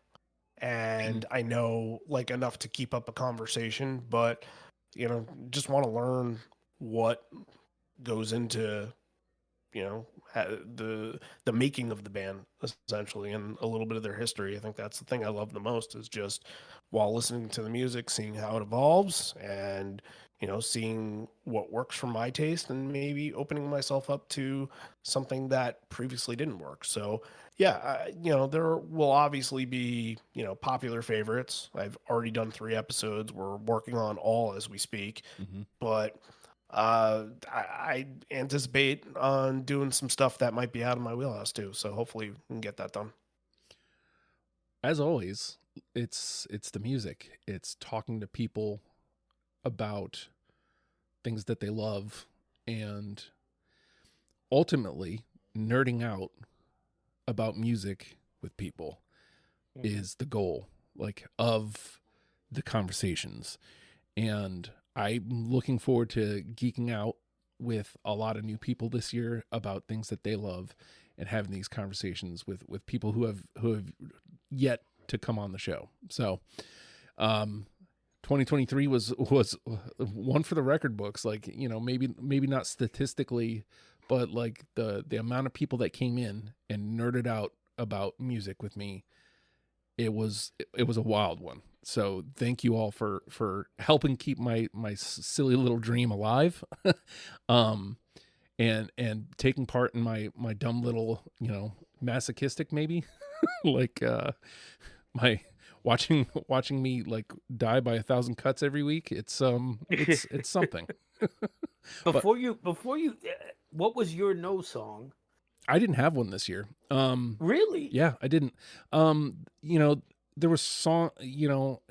and I know like enough to keep up a conversation, but just want to learn what goes into the making of the band, essentially, and a little bit of their history. I think that's the thing I love the most, is just while listening to the music, seeing how it evolves, and seeing what works for my taste, and maybe opening myself up to something that previously didn't work. So yeah, there will obviously be popular favorites. I've already done 3 episodes. We're working on all as we speak, but I anticipate on doing some stuff that might be out of my wheelhouse too. So hopefully we can get that done. As always, it's the music. It's talking to people about things that they love, and ultimately nerding out about music with people is the goal, like, of the conversations. And I'm looking forward to geeking out with a lot of new people this year about things that they love, and having these conversations with people who have yet to come on the show. So 2023 was one for the record books. Like, you know, maybe not statistically, but like the amount of people that came in and nerded out about music with me, it was a wild one. So thank you all for helping keep my silly little dream alive. And taking part in my dumb little, you know, masochistic maybe, like my watching me like die by 1,000 cuts every week. It's something. Before you, what was your no song? I didn't have one this year. Really? Yeah, I didn't. You know, there was song, you know,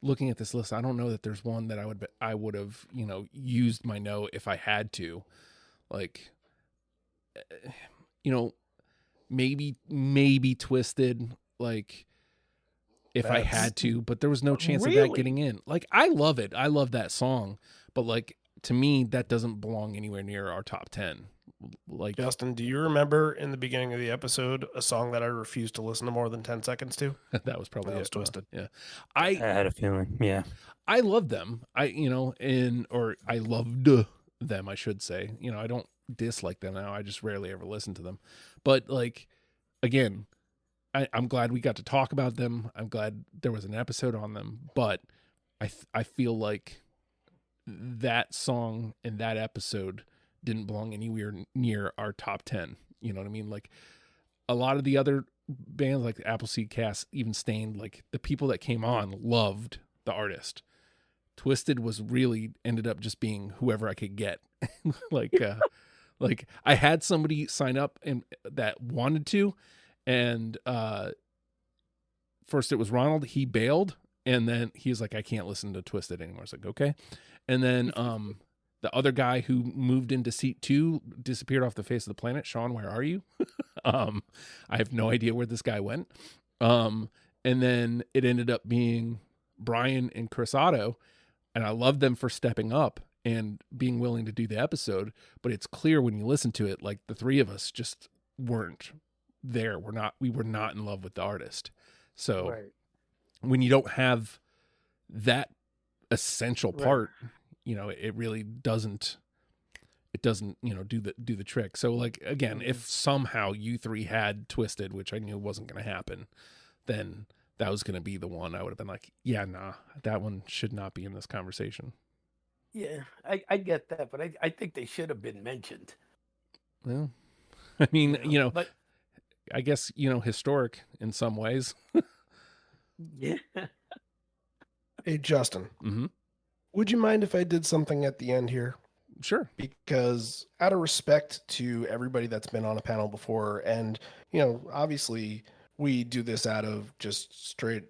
looking at this list, I don't know that there's one that I would have, you know, used my no if I had to. Like, you know, maybe Twisted, like, if I had to, but there was no chance of that getting in. Like, I love it. I love that song, but like, to me, that doesn't belong anywhere near our top 10. Like, Justin, do you remember in the beginning of the episode a song that I refused to listen to more than 10 seconds to? That was probably Twisted. Yeah. I had a feeling. Yeah. I love them. I loved them, I should say. You know, I don't dislike them now. I just rarely ever listen to them. But like, again, I'm glad we got to talk about them. I'm glad there was an episode on them, but I feel like that song and that episode didn't belong anywhere near our top 10. You know what I mean? Like, a lot of the other bands, like Appleseed Cast, even Stained, like, the people that came on loved the artist. Twisted was really ended up just being whoever I could get. like I had somebody sign up and that wanted to, and first it was Ronald. He bailed, and then he was like, I can't listen to Twisted anymore. I was like, okay. And then the other guy who moved into seat 2 disappeared off the face of the planet. Sean, where are you? I have no idea where this guy went. And then it ended up being Brian and Chris Otto, and I love them for stepping up and being willing to do the episode. But it's clear when you listen to it, like, the three of us just weren't there. We were not in love with the artist. So Right. when you don't have that essential part, you know, it really doesn't, you know, do the trick. So like, again, if somehow you three had Twisted, which I knew wasn't going to happen, then that was going to be the one I would have been like, yeah, nah, that one should not be in this conversation. Yeah, I get that, but I think they should have been mentioned. Well, I mean, you know, but I guess, you know, historic in some ways. yeah. Hey, Justin. Mm-hmm. Would you mind if I did something at the end here? Sure. Because out of respect to everybody that's been on a panel before, and, you know, obviously we do this out of just straight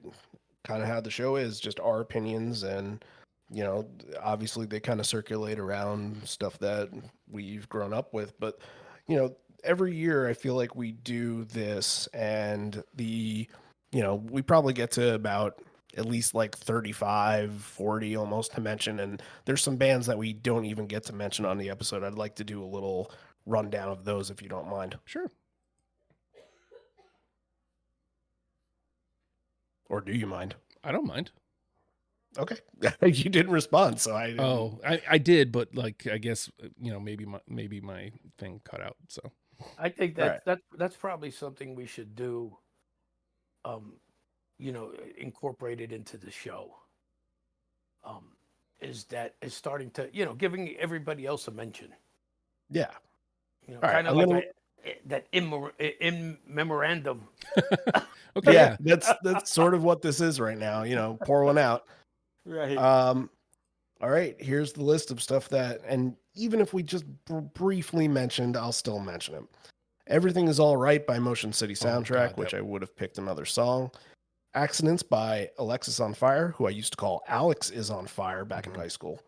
kind of how the show is, just our opinions, and, you know, obviously they kind of circulate around stuff that we've grown up with. But, you know, every year I feel like we do this, and you know, we probably get to about at least like 35, 40 almost to mention. And there's some bands that we don't even get to mention on the episode. I'd like to do a little rundown of those if you don't mind. Sure. Or do you mind? I don't mind. Okay. You didn't respond, so I didn't. Oh, I did, but like, I guess, you know, maybe my thing cut out. So I think that's probably something we should do. You know, incorporated into the show. Is starting to, you know, giving everybody else a mention. Yeah. You know, All kind right, of like that in memorandum. okay. Yeah, that's sort of what this is right now. You know, pour one out. Right. All right, here's the list of stuff that, and even if we just briefly mentioned, I'll still mention it. Everything Is All Right by Motion City Soundtrack, which I would have picked another song. Accidents by Alexis on Fire, who I used to call Alex is on Fire back in high school.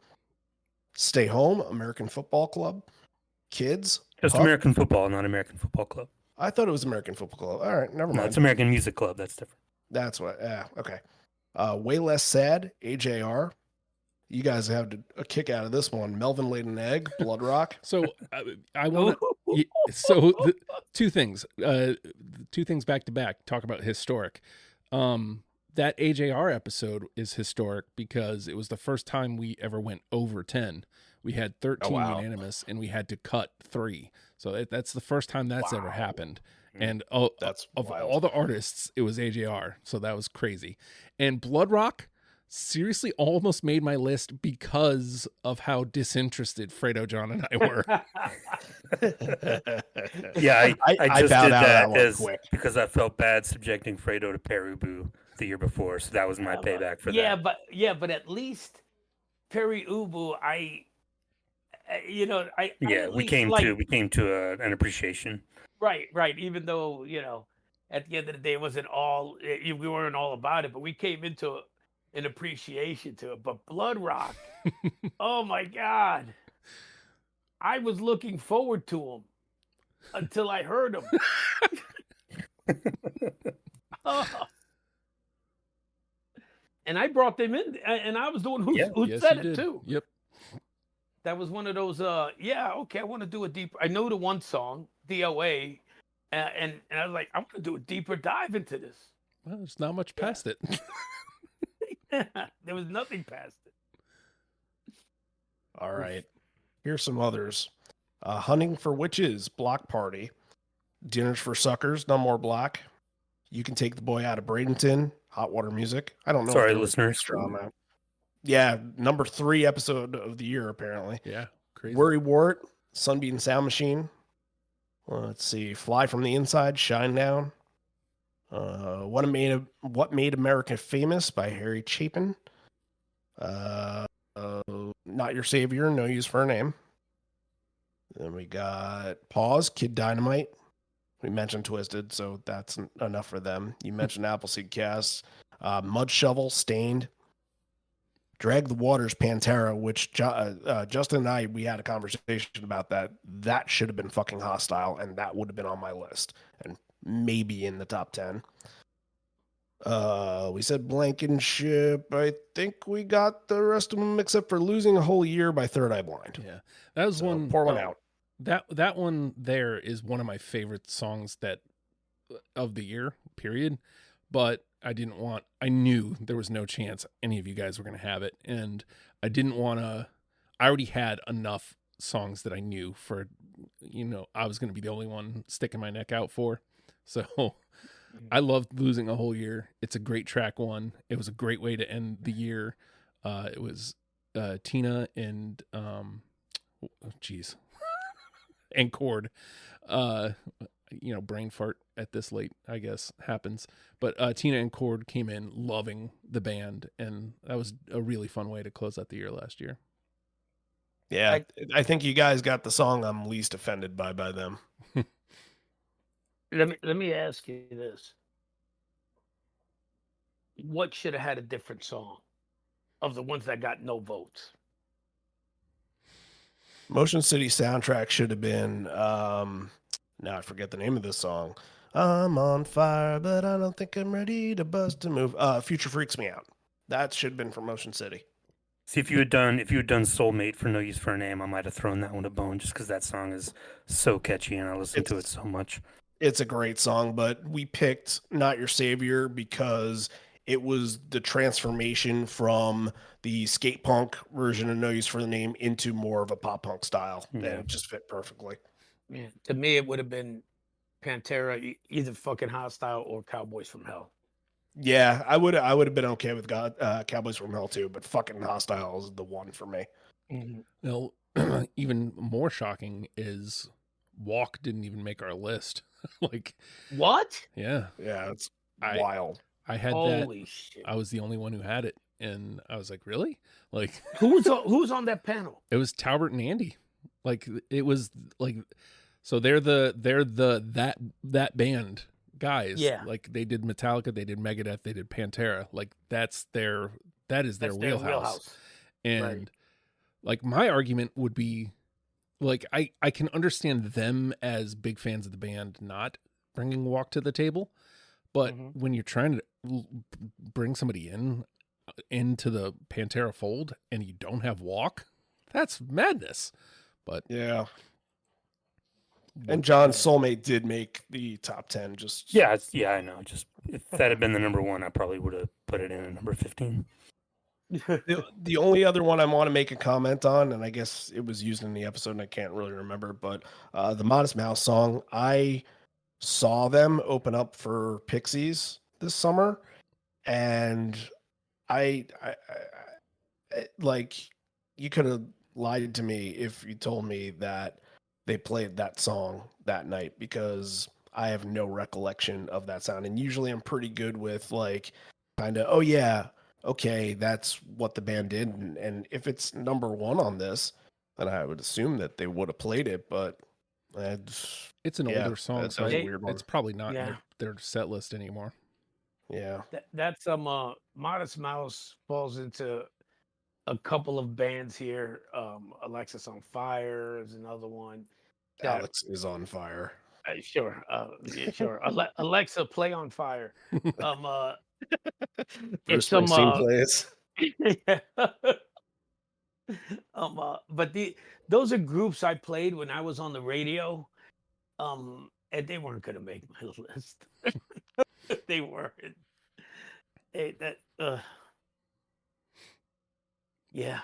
Stay Home, American Football Club. Kids. Just Puff. American football, not American Football Club. I thought it was American Football Club. All right, never No, mind. it's American Music Club. That's different. That's what. Yeah, okay. Way Less Sad, AJR. You guys have a kick out of this one. Melvin Laid an Egg, Blood Rock. So I want to. So two things back to back. Talk about historic. That AJR episode is historic because it was the first time we ever went over 10. We had 13 unanimous, and we had to cut 3. So that's the first time that's ever happened. And That's of wild. all the artists, it was AJR. So that was crazy. And Blood Rock seriously almost made my list because of how disinterested Fredo, John, and I were. Yeah, I just bowed did out that on one quick. because I felt bad subjecting Fredo to Perubu the year before, so that was my payback for that. But at least Perry Ubu, We came to an appreciation. Right. Even though at the end of the day, it wasn't all we weren't all about it, but we came into an appreciation to it. But Blood Rock, oh my God, I was looking forward to him until I heard him. And I brought them in, and I was the one who said it too. Yep. That was one of those. Okay, I want to do a deeper. I know the one song, DOA, and I was like, I want to do a deeper dive into this. Well, there's not much past it. There was nothing past it. All right. Here's some others. Hunting for Witches, Block Party. Dinners for Suckers, No More Black. You Can Take the Boy Out of Bradenton, Hot Water Music. I don't know. Sorry, if there was listeners. extra on that. Yeah, number 3 episode of the year, apparently. Yeah, crazy. Worry Wart, Sunbeam Sound Machine. Let's see. Fly from the Inside, Shine Down. What Made America Famous by Harry Chapin. Not Your Savior, No Use for a Name. Then we got Pause, Kid Dynamite. We mentioned Twisted, so that's enough for them. You mentioned Appleseed Cast. Mud Shovel, Stained. Drag the Waters, Pantera, which Justin and I, we had a conversation about that. That should have been fucking Hostile, and that would have been on my list, and maybe in the top 10. We said Blankenship. I think we got the rest of them except for Losing a Whole Year by Third Eye Blind. Yeah, that was one. Pour one out. That one there is one of my favorite songs of the year, period. But I knew there was no chance any of you guys were going to have it. And I didn't want to, I already had enough songs that I knew for, I was going to be the only one sticking my neck out for. So I loved Losing a Whole Year. It's a great track one. It was a great way to end the year. It was Tina and, and Cord. Brain fart at this late, I guess, happens. But Tina and Cord came in loving the band, and that was a really fun way to close out the year last year. Yeah, I think you guys got the song I'm least offended by them. Let me ask you this. What should have had a different song of the ones that got no votes? Motion City Soundtrack should have been, now I forget the name of this song. I'm on fire, but I don't think I'm ready to bust a move. Future Freaks Me Out. That should have been from Motion City. See, if you had done Soulmate for No Use for a Name, I might have thrown that one a bone just because that song is so catchy and I listen to it so much. It's a great song, but we picked Not Your Savior because it was the transformation from the skate punk version of No Use for the Name into more of a pop punk style. Yeah. And it just fit perfectly. Yeah. To me, it would have been Pantera, either fucking Hostile or Cowboys from Hell. Yeah, I would have been okay with Cowboys from Hell too, but fucking Hostile is the one for me. Mm-hmm. Well, even more shocking is Walk didn't even make our list. What? Yeah, it's wild. I had Holy shit! I was the only one who had it, and I was like, really? Who was on that panel? It was Talbert and Andy. It was so they're that band guys. Yeah. They did Metallica, they did Megadeth, they did Pantera. That is their wheelhouse. And my argument would be I can understand them as big fans of the band not bringing Walk to the table. But Mhm. when you're trying to bring somebody into the Pantera fold and you don't have Walk, that's madness. But Yeah. And John's Soulmate did make the top 10. Just Yeah, I know. Just if that had been the number one, I probably would have put it in at number 15. The only other one I want to make a comment on, and I guess it was used in the episode and I can't really remember, but the Modest Mouse song, I saw them open up for Pixies this summer, and I like, you could have lied to me if you told me that they played that song that night, because I have no recollection of that sound. And usually I'm pretty good with like kind of, oh yeah, okay, that's what the band did. And if it's number one on this, then I would assume that they would have played it, but it's an older song, that so was a weird one. it's probably not Yeah. their set list anymore. Yeah. That's Modest Mouse falls into a couple of bands here. Alexis on Fire is another one. that- Alex is on fire. Sure. Yeah, sure. Alexa, play on fire. Bruce It's some Springsteen plays. yeah. But those are groups I played when I was on the radio. And they weren't gonna make my list. They weren't. Yeah.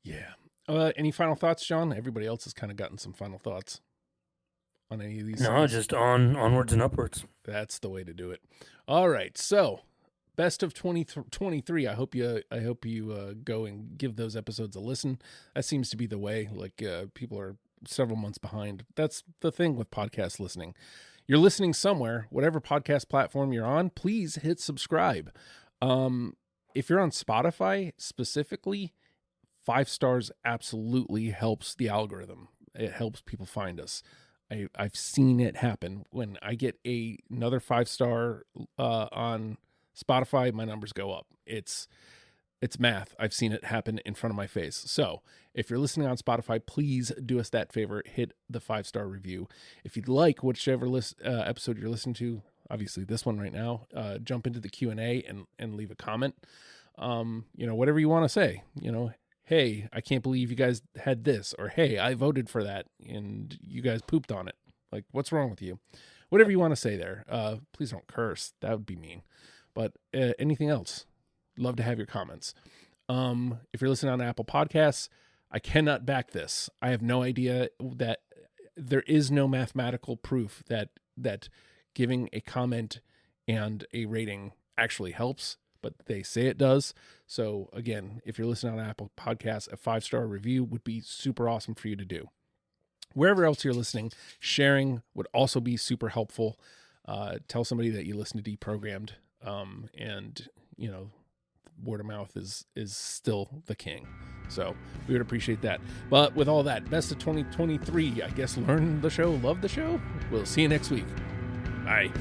Yeah. Any final thoughts, John? Everybody else has kind of gotten some final thoughts on any of these No, songs. just onwards and upwards. That's the way to do it. All right. So, best of 2023. I hope you go and give those episodes a listen. That seems to be the way. Like, people are several months behind. That's the thing with podcast listening. You're listening somewhere, whatever podcast platform you're on, please hit subscribe. If you're on Spotify specifically, 5 stars absolutely helps the algorithm. It helps people find us. I've seen it happen. When I get another 5-star on Spotify, my numbers go up. It's math. I've seen it happen in front of my face. So if you're listening on Spotify, please do us that favor. Hit the 5-star review. If you'd like whichever episode you're listening to, obviously this one right now, jump into the Q&A and leave a comment. Whatever you want to say, hey, I can't believe you guys had this, or hey, I voted for that and you guys pooped on it. Like, what's wrong with you? Whatever you want to say there. Please don't curse. That would be mean. But anything else, love to have your comments. If you're listening on Apple Podcasts, I cannot back this. I have no idea that there is no mathematical proof that giving a comment and a rating actually helps, but they say it does. So again, if you're listening on Apple Podcasts, a 5-star review would be super awesome for you to do. Wherever else you're listening, sharing would also be super helpful. Tell somebody that you listen to Deprogrammed, and word of mouth is still the king. So we would appreciate that. But with all that, best of 2023, I guess, learn the show, love the show. We'll see you next week. Bye.